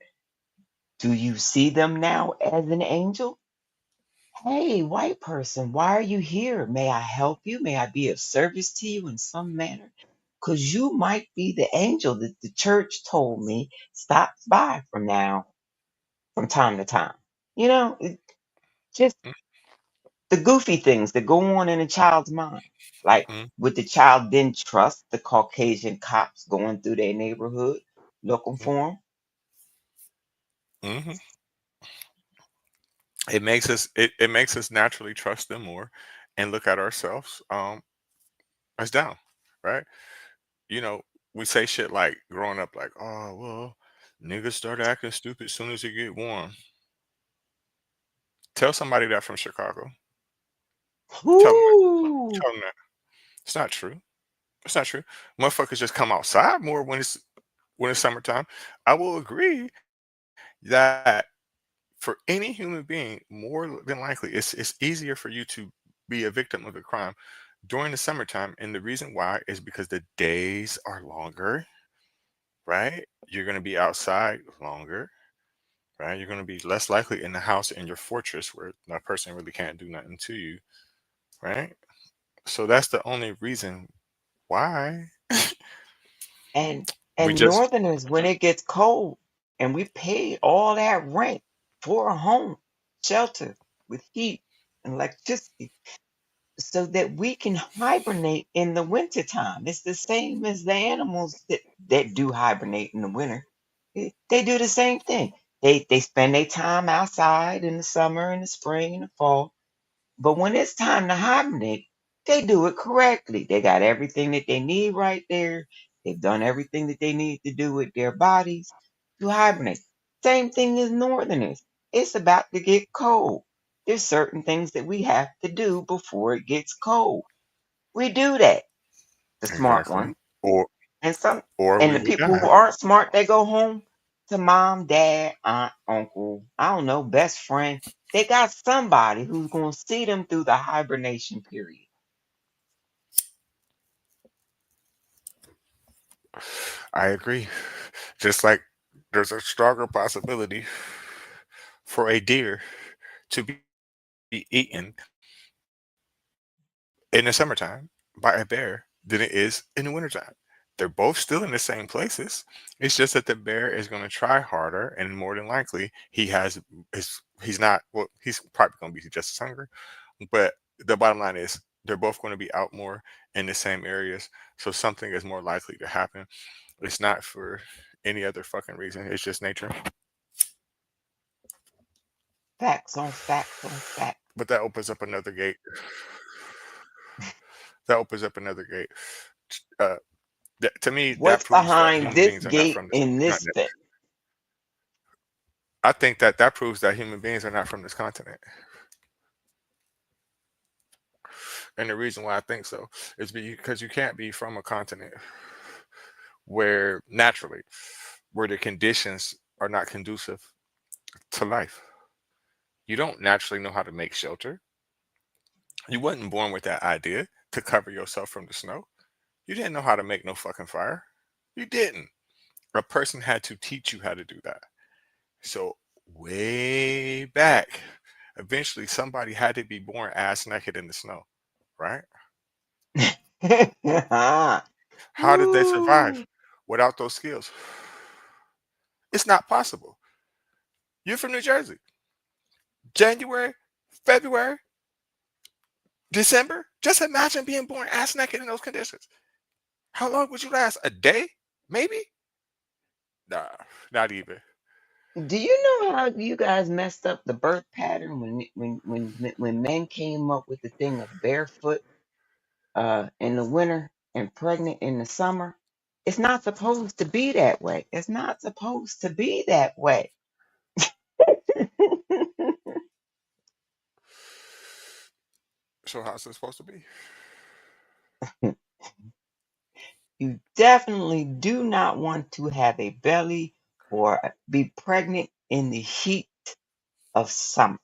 do you see them now as an angel? Hey, white person, why are you here? May I help you? May I be of service to you in some manner? Because you might be the angel that the church told me stops by from time to time. Just the goofy things that go on in a child's mind. Like, Mm-hmm. would the child then trust the Caucasian cops going through their neighborhood looking for Mm-hmm. It makes us naturally trust them more and look at ourselves as down, right? You know, we say shit like growing up like, oh well, niggas start acting stupid as soon as it get warm. Tell somebody that from Chicago. them? Tell them that. Ooh. Tell them that. It's not true. It's not true. Motherfuckers just come outside more when it's summertime. I will agree that for any human being, more than likely, it's easier for you to be a victim of a crime during the summertime, and the reason why is because the days are longer, right? You're going to be outside longer, right? You're going to be less likely in the house in your fortress where that person really can't do nothing to you, right? So that's the only reason why And we and just Northerners, when it gets cold and we pay all that rent for a home, shelter with heat and electricity, so that we can hibernate in the wintertime. It's the same as the animals that do hibernate in the winter. They do the same thing. They spend their time outside in the summer and the spring and the fall. But when it's time to hibernate, they do it correctly. They got everything that they need right there. They've done everything that they need to do with their bodies to hibernate. Same thing as Northerners. It's about to get cold. There's certain things that we have to do before it gets cold. We do that, the smart exactly, one. or And some or and we the will people die. who aren't smart, they go home to mom, dad, aunt, uncle, I don't know, best friend. They got somebody who's gonna see them through the hibernation period. I agree. Just like there's a stronger possibility for a deer to be eaten in the summertime by a bear than it is in the wintertime. They're both still in the same places. It's just that the bear is going to try harder, and more than likely he's not, well, he's probably going to be just as hungry. But the bottom line is they're both going to be out more in the same areas, so something is more likely to happen. It's not for any other fucking reason. It's just nature. Facts on facts on facts. But that opens up another gate. That opens up another gate. Uh, to me, that What's proves that behind human this beings are not gate from this in this continent. fence? I think that proves that human beings are not from this continent. And the reason why I think so is because you can't be from a continent where naturally, where the conditions are not conducive to life. You don't naturally know how to make shelter. You wasn't born with that idea to cover yourself from the snow. You didn't know how to make no fucking fire. You didn't. A person had to teach you how to do that. So way back, eventually somebody had to be born ass naked in the snow, right? How did they Ooh. survive without those skills? It's not possible. You're from New Jersey. January, February, December. Just imagine being born ass naked in those conditions. How long would you last? A day? Maybe? Nah, not even. Do you know how you guys messed up the birth pattern when men came up with the thing of barefoot in the winter and pregnant in the summer? It's not supposed to be that way. It's not supposed to be that way. So how's it supposed to be? You definitely do not want to have a belly or be pregnant in the heat of summer.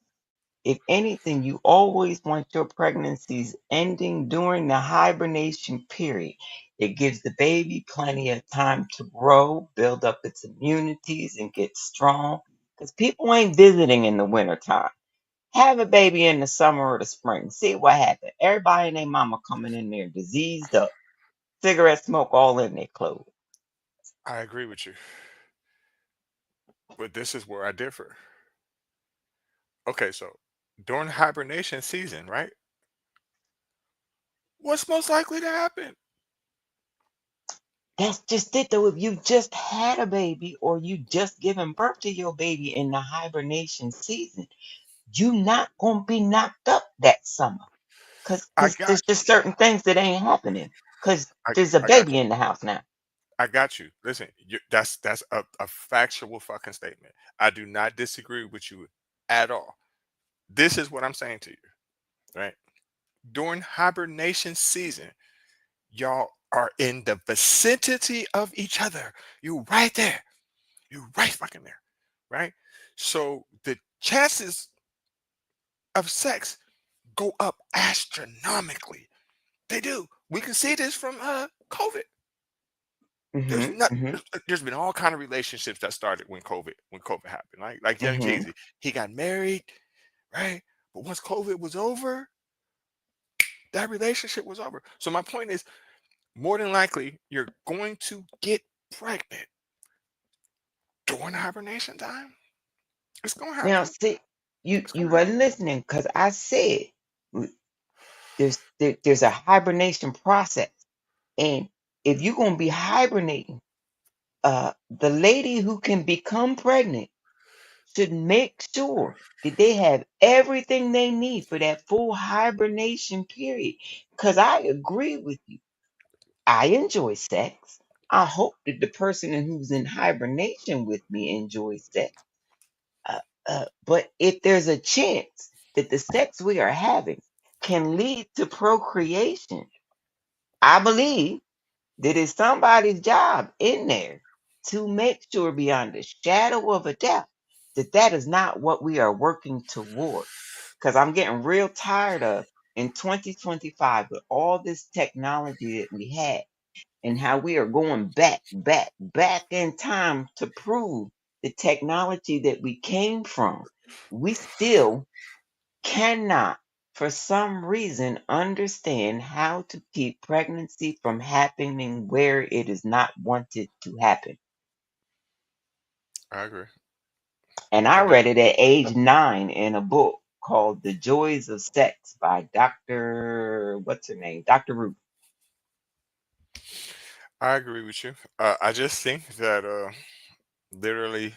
If anything, you always want your pregnancies ending during the hibernation period. It gives the baby plenty of time to grow, build up its immunities, and get strong. Because people ain't visiting in the wintertime. Have a baby in the summer or the spring. See what happens. Everybody and their mama coming in there diseased up, cigarette smoke all in their clothes. I agree with you, but this is where I differ. Okay, so during hibernation season, right? What's most likely to happen? That's just it though. If you just had a baby or you just giving birth to your baby in the hibernation season, you not gonna be knocked up that summer. Cause, I 'cause got there's just certain things that ain't happening. Cause I there's a I got baby you. in the house now. I got you. Listen, that's a factual fucking statement. I do not disagree with you at all. This is what I'm saying to you, right? During hibernation season, y'all are in the vicinity of each other. You right there. You right fucking there. Right? So the chances of sex go up astronomically. They do. We can see this from COVID. There's Mm-hmm. not Mm-hmm. there's been all kind of relationships that started when COVID happened. Like Young Mm-hmm. Jeezy. He got married, right? But once COVID was over, that relationship was over. So my point is, more than likely, you're going to get pregnant during hibernation time. It's gonna Now happen. see, you It's you gonna happen. wasn't listening because I said there's a hibernation process. And if you're gonna be hibernating, the lady who can become pregnant should make sure that they have everything they need for that full hibernation period. Because I agree with you. I enjoy sex. I hope that the person who's in hibernation with me enjoys sex. But if there's a chance that the sex we are having can lead to procreation, I believe that it's somebody's job in there to make sure beyond a shadow of a doubt that that is not what we are working toward. Because I'm getting real tired of in 2025 with all this technology that we had and how we are going back in time to prove the technology that we came from. We still cannot, for some reason, understand how to keep pregnancy from happening where it is not wanted to happen. I agree. And I I do. read it at age 9 in a book called The Joys of Sex by Dr. What's her name? Dr. Ruth. I agree with you. I just think that literally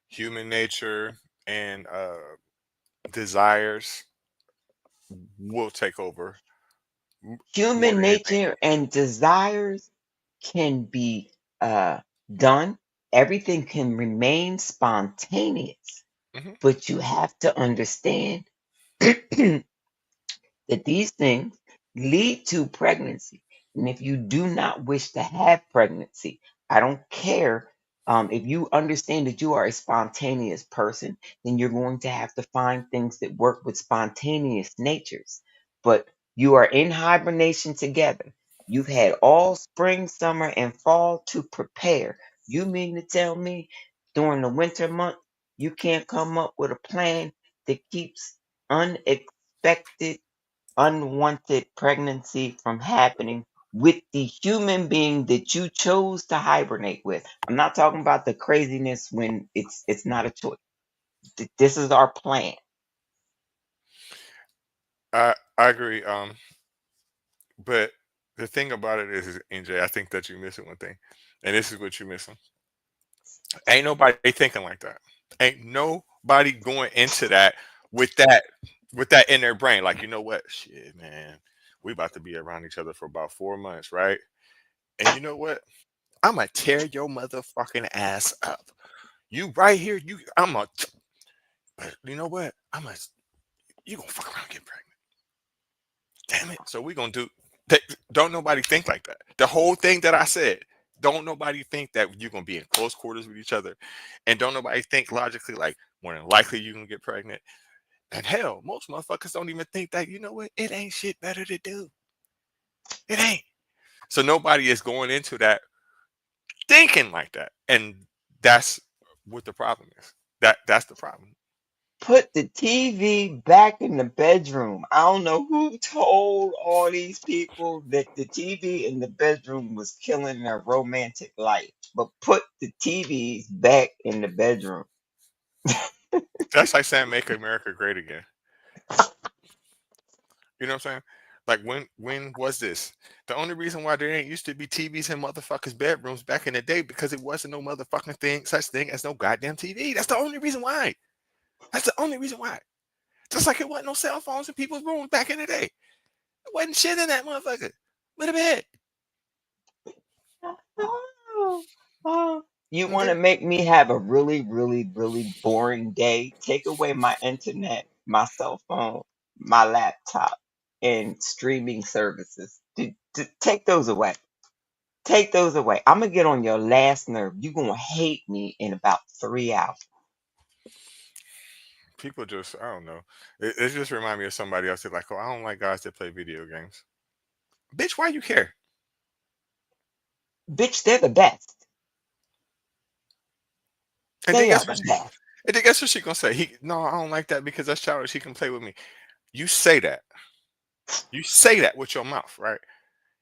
human nature and desires will take over more Human than anything. nature and desires can be done. Everything can remain spontaneous, Hmm. but you have to understand that these things lead to pregnancy. And if you do not wish to have pregnancy, I don't care. If you understand that you are a spontaneous person, then you're going to have to find things that work with spontaneous natures. But you are in hibernation together. You've had all spring, summer, and fall to prepare. You mean to tell me during the winter months, you can't come up with a plan that keeps unexpected unwanted pregnancy from happening with the human being that you chose to hibernate with. I'm not talking about the craziness when it's not a choice. This is our plan. I agree. But the thing about it is, NJ, I think that you're missing one thing, and this is what you're missing. Ain't nobody thinking like that. Ain't nobody going into that with that with that in their brain. Like, you know what? Shit, man, we about to be around each other for about 4 months, right? And you know what? I'm gonna tear your motherfucking ass up. You right here, I'm a. But you know what? You gonna fuck around and get pregnant. Damn it. So we gonna do. Don't nobody think like that. The whole thing that I said. Don't nobody think that you're gonna be in close quarters with each other, and don't nobody think logically like more than likely you're gonna get pregnant. And hell, most motherfuckers don't even think that. You know what? It ain't shit better to do. It ain't. So nobody is going into that thinking like that, and that's what the problem is. That's the problem. Put the TV back in the bedroom. I don't know who told all these people that the TV in the bedroom was killing their romantic life, but put the TVs back in the bedroom. That's like saying "Make America Great Again." You know what I'm saying? Like when was this? The only reason why there ain't used to be TVs in motherfuckers' bedrooms back in the day because it wasn't no motherfucking such thing as no goddamn TV. That's the only reason why. That's the only reason why. Just like it wasn't no cell phones in people's rooms back in the day. It wasn't shit in that motherfucker. With a bed. Oh, oh. You want to Okay. make me have a really, really, really boring day? Take away my internet, my cell phone, my laptop, and streaming services. Take those away. Take those away. I'm going to get on your last nerve. You're going to hate me in about 3 hours. People just I don't know. It just remind me of somebody else that like, oh, I don't like guys that play video games. Bitch, why you care? Bitch, they're the best. And then They are guess the what she best. and then guess what she gonna say? No, I don't like that because that's childish. He can play with me. You say that. You say that with your mouth, right?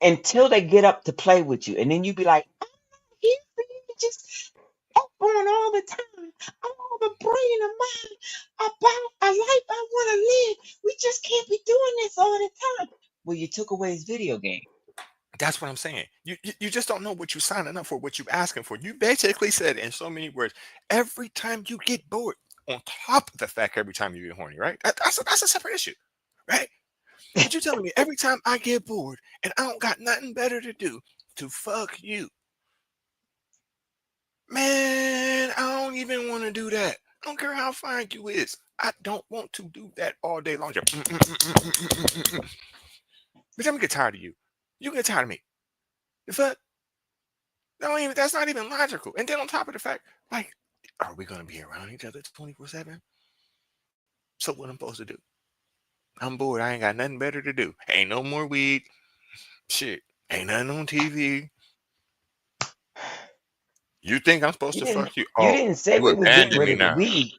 Until they get up to play with you. And then you be like, I'm not here for you to just up on all the time. I'm all the brain of mine about a life I want to live. We just can't be doing this all the time. Well, you took away his video game. That's what I'm saying. You just don't know what you're signing up for, what you're asking for. You basically said in so many words, every time you get bored, on top of the fact every time you get horny, right? That's a separate issue, right? But you telling me every time I get bored and I don't got nothing better to do to fuck you, man, I don't even want to do that. I don't care how fine you is. I don't want to do that all day long. Just, Bitch, I'm gonna get tired of you. You get tired of me. The fuck? That's not even logical. And then on top of the fact, like, are we gonna be around each other 24/7? So what I'm supposed to do? I'm bored. I ain't got nothing better to do. Ain't no more weed. Shit. Ain't nothing on TV. You think I'm supposed You to didn't fuck you? you Oh, didn't say you we was getting abandon rid me of the now. weed.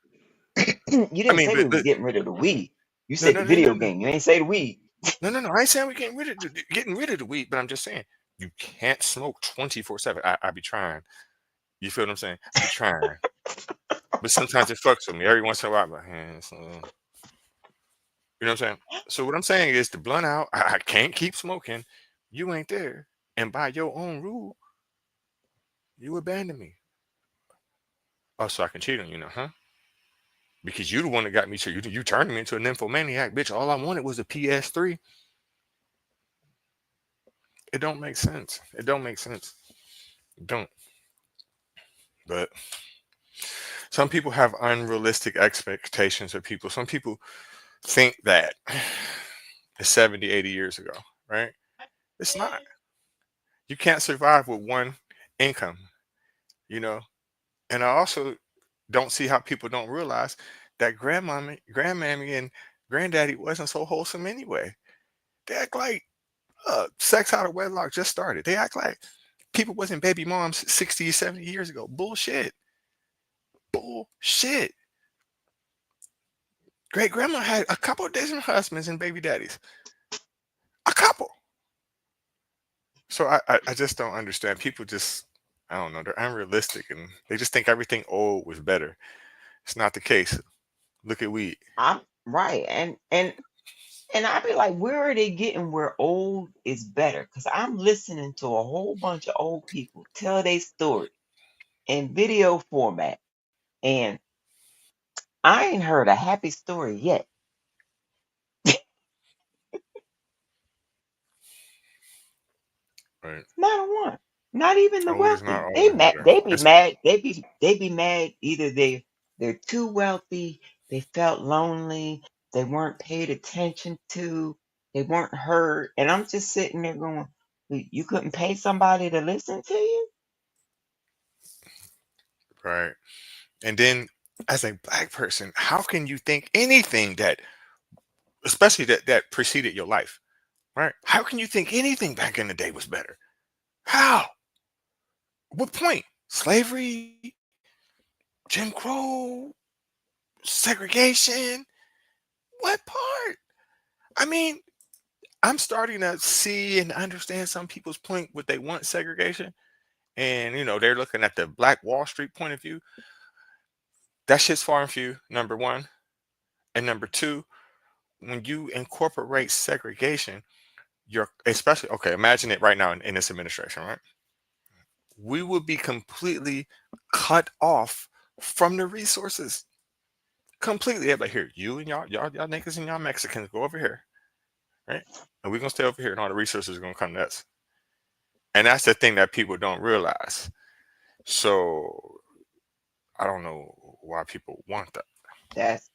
You I didn't mean, say we was but getting rid of the weed. You no, said no, the no, no, video no, game. You ain't say the weed. no. I ain't saying we getting rid of the weed, but I'm just saying you can't smoke 24/7. I be trying. You feel what I'm saying? I be trying, but sometimes it fucks with me. Every once in a while, I'm like, you know what I'm saying? So what I'm saying is the blunt out. I can't keep smoking. You ain't there, and by your own rule, you abandon me. Oh, so I can cheat on you now, huh? Because you the one that got me. So you turned me into a nymphomaniac, bitch. All I wanted was a PS3. It don't make sense. It don't make sense. It don't. But some people have unrealistic expectations of people. Some people think that it's 70, 80 years ago, right? It's not. You can't survive with one income, you know? And I also don't see how people don't realize that grandmammy and granddaddy wasn't so wholesome anyway. They act like sex out of wedlock just started. They act like people wasn't baby moms 60, 70 years ago. Bullshit. Bullshit. Great grandma had a couple of different husbands and baby daddies. A couple. So I just don't understand. People just, I don't know, they're unrealistic and they just think everything old was better. It's not the case. Look at weed. I'm right. And I be like, where are they getting where old is better? Because I'm listening to a whole bunch of old people tell their story in video format. And I ain't heard a happy story yet. Right. Not a one. Not even the Old is not wealthy. They always mad. better. They be It's mad. They be mad. Either they're too wealthy. They felt lonely. They weren't paid attention to. They weren't heard. And I'm just sitting there going, you couldn't pay somebody to listen to you? right? And then as a black person, how can you think anything that, especially that preceded your life, right? How can you think anything back in the day was better? How? What point? Slavery, Jim Crow, segregation. What part? I mean, I'm starting to see and understand some people's point what they want segregation. And they're looking at the Black Wall Street point of view. That shit's far and few, number one. And number two, when you incorporate segregation, you're especially okay, imagine it right now in this administration, right? We would be completely cut off from the resources. Completely. They're like, here, you and y'all niggas and y'all Mexicans go over here, right? And we're gonna stay over here and all the resources are gonna come to us. And that's the thing that people don't realize. So I don't know why people want that. That's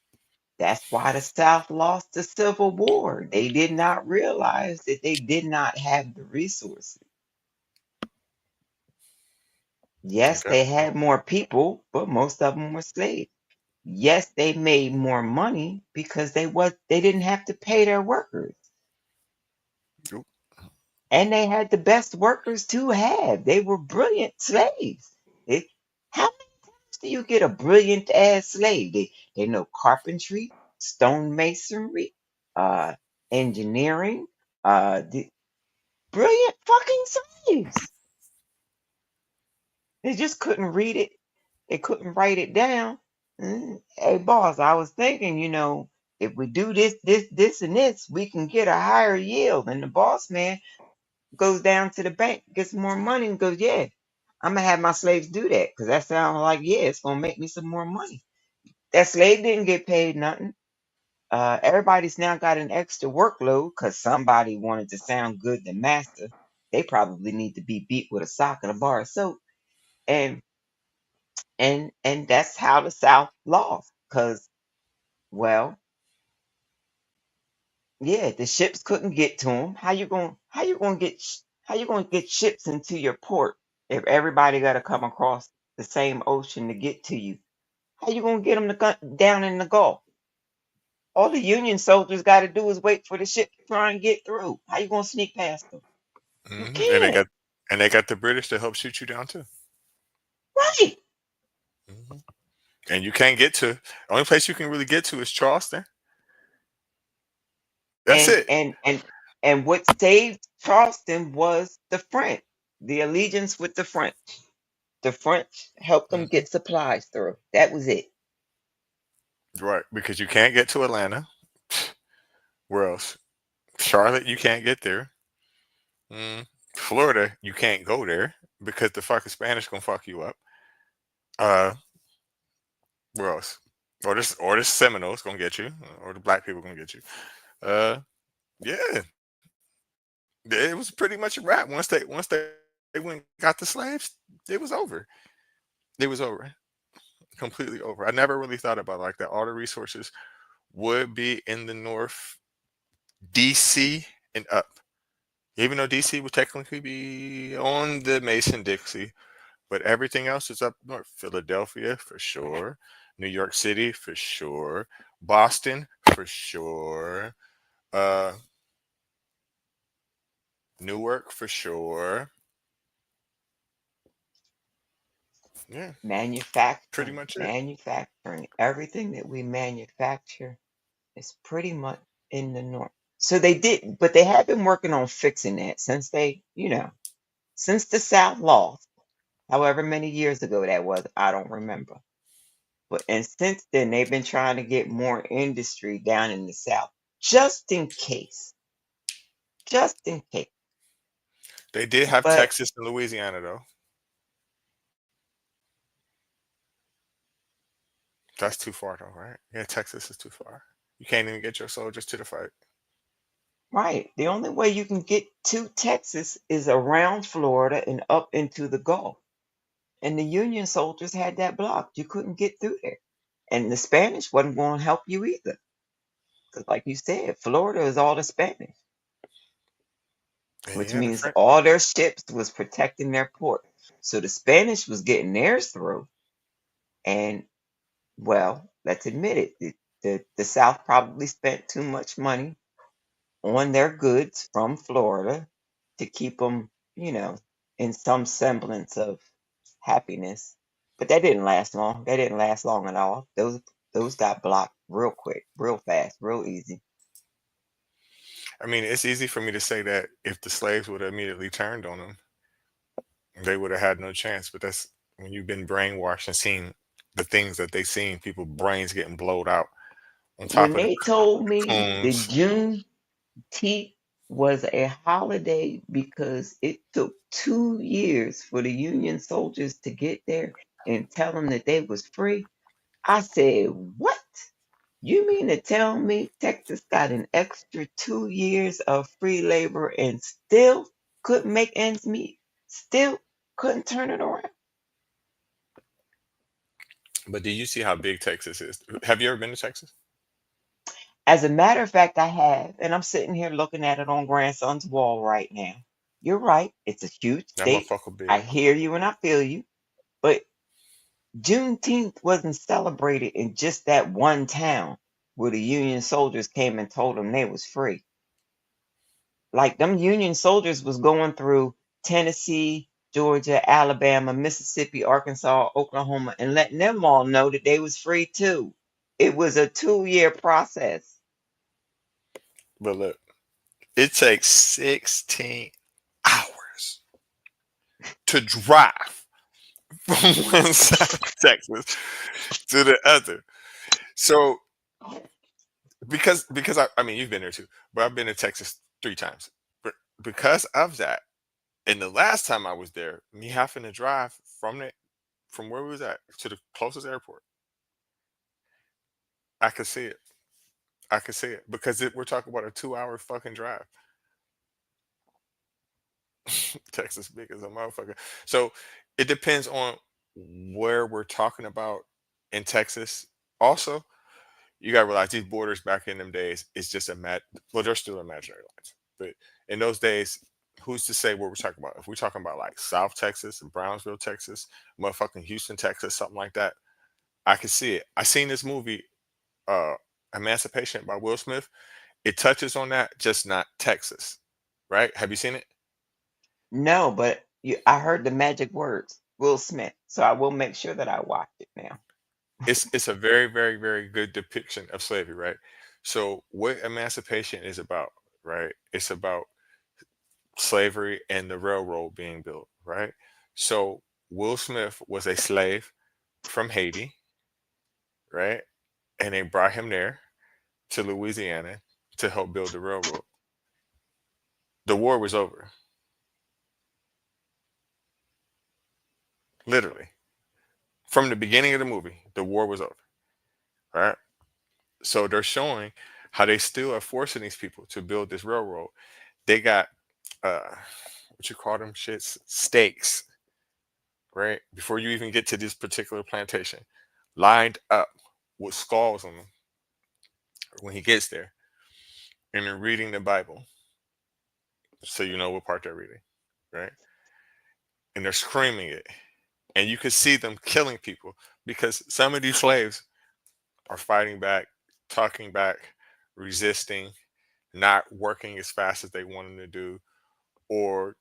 that's why the South lost the Civil War. They did not realize that they did not have the resources. Yes, Okay. they had more people, but most of them were slaves. Yes, they made more money because they didn't have to pay their workers. Oop. And they had the best workers to have. They were brilliant slaves. How many times do you get a brilliant ass slave? They know carpentry, stonemasonry, uh, engineering, the brilliant fucking slaves. They just couldn't read it. They couldn't write it down. Hey, boss, I was thinking, if we do this, and this, we can get a higher yield. And the boss man goes down to the bank, gets more money, and goes, yeah, I'm gonna have my slaves do that because that sounds like, yeah, it's gonna make me some more money. That slave didn't get paid nothing. Everybody's now got an extra workload because somebody wanted to sound good to master. They probably need to be beat with a sock and a bar of soap, and and that's how the South lost. Because, well, yeah, the ships couldn't get to them. How you gonna get ships into your port if everybody got to come across the same ocean to get to you? How you gonna get them down in the Gulf? All the Union soldiers got to do is wait for the ship to try and get through. How you gonna sneak past them? You Hmm. And they can't. got the British to help shoot you down too. Right. Hmm. And you can't get to, only place you can really get to is Charleston. That's And it. and and and what saved Charleston was the French, the allegiance with the French. The French helped them Hmm. get supplies through. That was it. Right, because you can't get to Atlanta. Where else? Charlotte, you can't get there. Mm. Florida, you can't go there because the fucking Spanish gonna fuck you up. Uh, where else? Or this Seminoles gonna get you, or the black people gonna get you. Uh, yeah, it was pretty much a wrap. Once they went and got the slaves, it was over. It was over, completely over. I never really thought about it like that. All the resources would be in the North, DC and up. Even though DC would technically be on the Mason Dixie, but everything else is up north. Philadelphia for sure, New York City for sure, Boston for sure, uh, Newark for sure. Yeah, pretty Manufacturing, much it. manufacturing. Everything that we manufacture is pretty much in the north. So they did, but they have been working on fixing that since the South lost, however many years ago that was, I don't remember. But and since then they've been trying to get more industry down in the South, just in case, just in case. They did have But Texas and Louisiana though. That's too far though, right? Yeah, Texas is too far. You can't even get your soldiers to the fight. right, the only way you can get to Texas is around Florida and up into the Gulf. And the Union soldiers had that blocked. You couldn't get through there. And the Spanish wasn't going to help you either. Because, like you said, Florida is all the Spanish, And which yeah, the means French. all their ships was protecting their port. So the Spanish was getting theirs through. And well, let's admit it, the South probably spent too much money on their goods from Florida to keep them, in some semblance of happiness. But that didn't last long. That didn't last long at all. Those got blocked real quick, real fast, real easy. I mean, it's easy for me to say that if the slaves would have immediately turned on them, they would have had no chance. But that's when you've been brainwashed and seen the things that they seen, people brains getting blowed out on top When of the they told me the coons. Juneteenth was a holiday because it took 2 years for the Union soldiers to get there and tell them that they was free, I said, "What? You mean to tell me Texas got an extra 2 years of free labor and still couldn't make ends meet? Still couldn't turn it around?" But do you see how big Texas is? Have you ever been to Texas? As a matter of fact, I have, and I'm sitting here looking at it on grandson's wall right now. You're right. It's a huge That state. motherfucker I big. hear you and I feel you. But Juneteenth wasn't celebrated in just that one town where the Union soldiers came and told them they was free. Like them Union soldiers was going through Tennessee, Georgia, Alabama, Mississippi, Arkansas, Oklahoma, and letting them all know that they was free too. It was a 2 year process. But look, it takes 16 hours to drive from one side of Texas to the other. So I mean you've been there too, but I've been to Texas 3 times. But because of that, and the last time I was there, me having to drive from where we was at to the closest airport, I could see it. I could see it because we're talking about a 2 hour fucking drive. Texas big as a motherfucker. So it depends on where we're talking about in Texas. Also, you gotta realize these borders back in them days is just well, they're still imaginary lines. But in those days, who's to say what we're talking about? If we're talking about like South Texas and Brownsville, Texas, motherfucking Houston, Texas, something like that, I can see it. I seen this movie, uh, Emancipation by Will Smith. It touches on that, just not Texas. Right? Have you seen it? No, but I heard the magic words, Will Smith. So I will make sure that I watch it now. It's a very, very, very good depiction of slavery, right? So what emancipation is about, right? It's about slavery and the railroad being built, right? So Will Smith was a slave from Haiti, right? And they brought him there to Louisiana to help build the railroad. The war was over, literally. From the beginning of the movie, the war was over, right? So they're showing how they still are forcing these people to build this railroad. They got what you call them shits, stakes, right? Before you even get to this particular plantation, lined up with skulls on them when he gets there. And they're reading the Bible. So you know what part they're reading, right? And they're screaming it. And you can see them killing people because some of these slaves are fighting back, talking back, resisting, not working as fast as they want them to do, or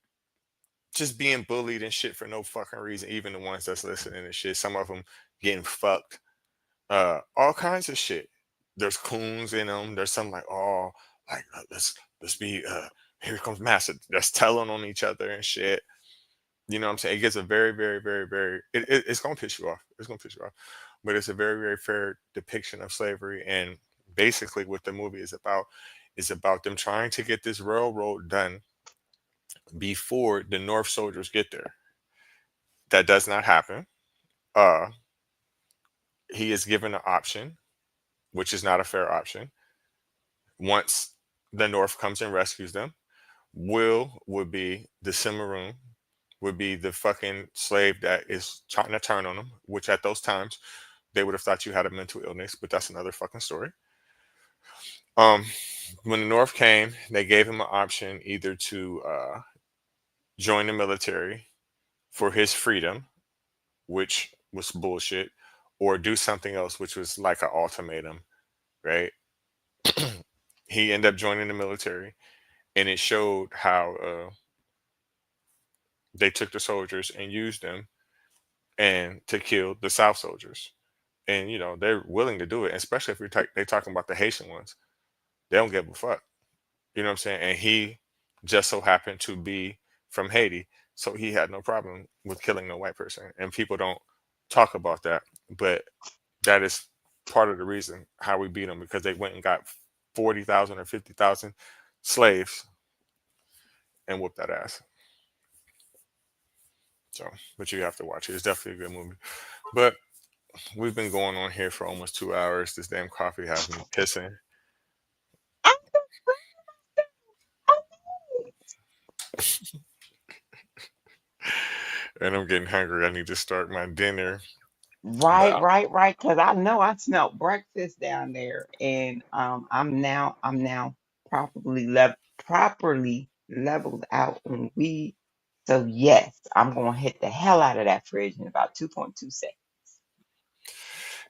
just being bullied and shit for no fucking reason. Even the ones that's listening and shit, some of them getting fucked, all kinds of shit. There's coons in them. There's some like, oh, like let's be here comes master. That's telling on each other and shit. You know what I'm saying? It gets a very, very, very, very. It's gonna piss you off. It's gonna piss you off, but it's a very, very fair depiction of slavery. And basically, what the movie is about them trying to get this railroad done before the North soldiers get there. That does not happen. Uh, he is given an option, which is not a fair option. Once the North comes and rescues them, Will would be the Cimarron, would be the fucking slave that is trying to turn on them, which at those times they would have thought you had a mental illness, but that's another fucking story. Um, when the North came, they gave him an option either to join the military for his freedom, which was bullshit, or do something else, which was like an ultimatum, right? He ended up joining the military, and it showed how they took the soldiers and used them and to kill the South soldiers. And they're willing to do it, especially if they talking about the Haitian ones. They don't give a fuck. You know what I'm saying? And he just so happened to be from Haiti, so he had no problem with killing no white person. And people don't talk about that, but that is part of the reason how we beat them, because they went and got 40,000 or 50,000 slaves and whooped that ass. So, but you have to watch it. It's definitely a good movie. But we've been going on here for almost 2 hours. This damn coffee has me pissing. I And I'm getting hungry. I need to start my dinner. But Right, right, right. Because I know I smelled breakfast down there, and I'm now properly leveled out on weed. So yes, I'm gonna hit the hell out of that fridge in about 2.2 seconds.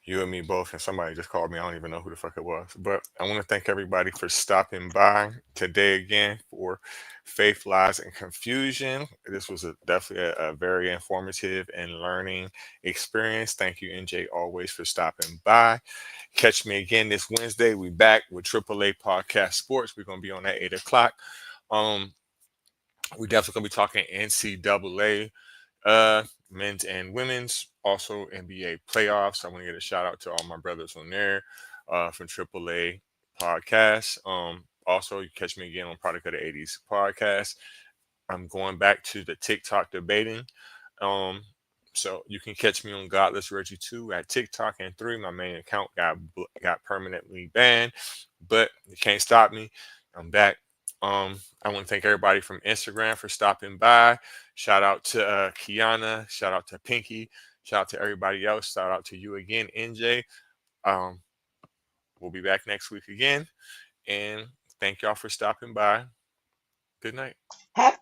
you and me both, and somebody just called me. I don't even know who the fuck it was. But I want to thank everybody for stopping by today again for Faith, Lies, and Confusion. This was definitely a very informative and learning experience. Thank you, NJ, always for stopping by. Catch me again this Wednesday. We back with AAA Podcast Sports. We're gonna be on at 8 o'clock. Um, we definitely gonna be talking NCAA, men's and women's, also NBA playoffs. I want to get a shout out to all my brothers on there, from AAA Podcast. Also, you catch me again on Product of the '80s podcast. I'm going back to the TikTok debating. Um, so you can catch me on Godless Reggie 2 at TikTok, and 3. My main account got permanently banned, but you can't stop me. I'm back. I want to thank everybody from Instagram for stopping by. Shout out to Kiana. Shout out to Pinky. Shout out to everybody else. Shout out to you again, NJ. Um, we'll be back next week again, and thank y'all for stopping by. Good night. Happy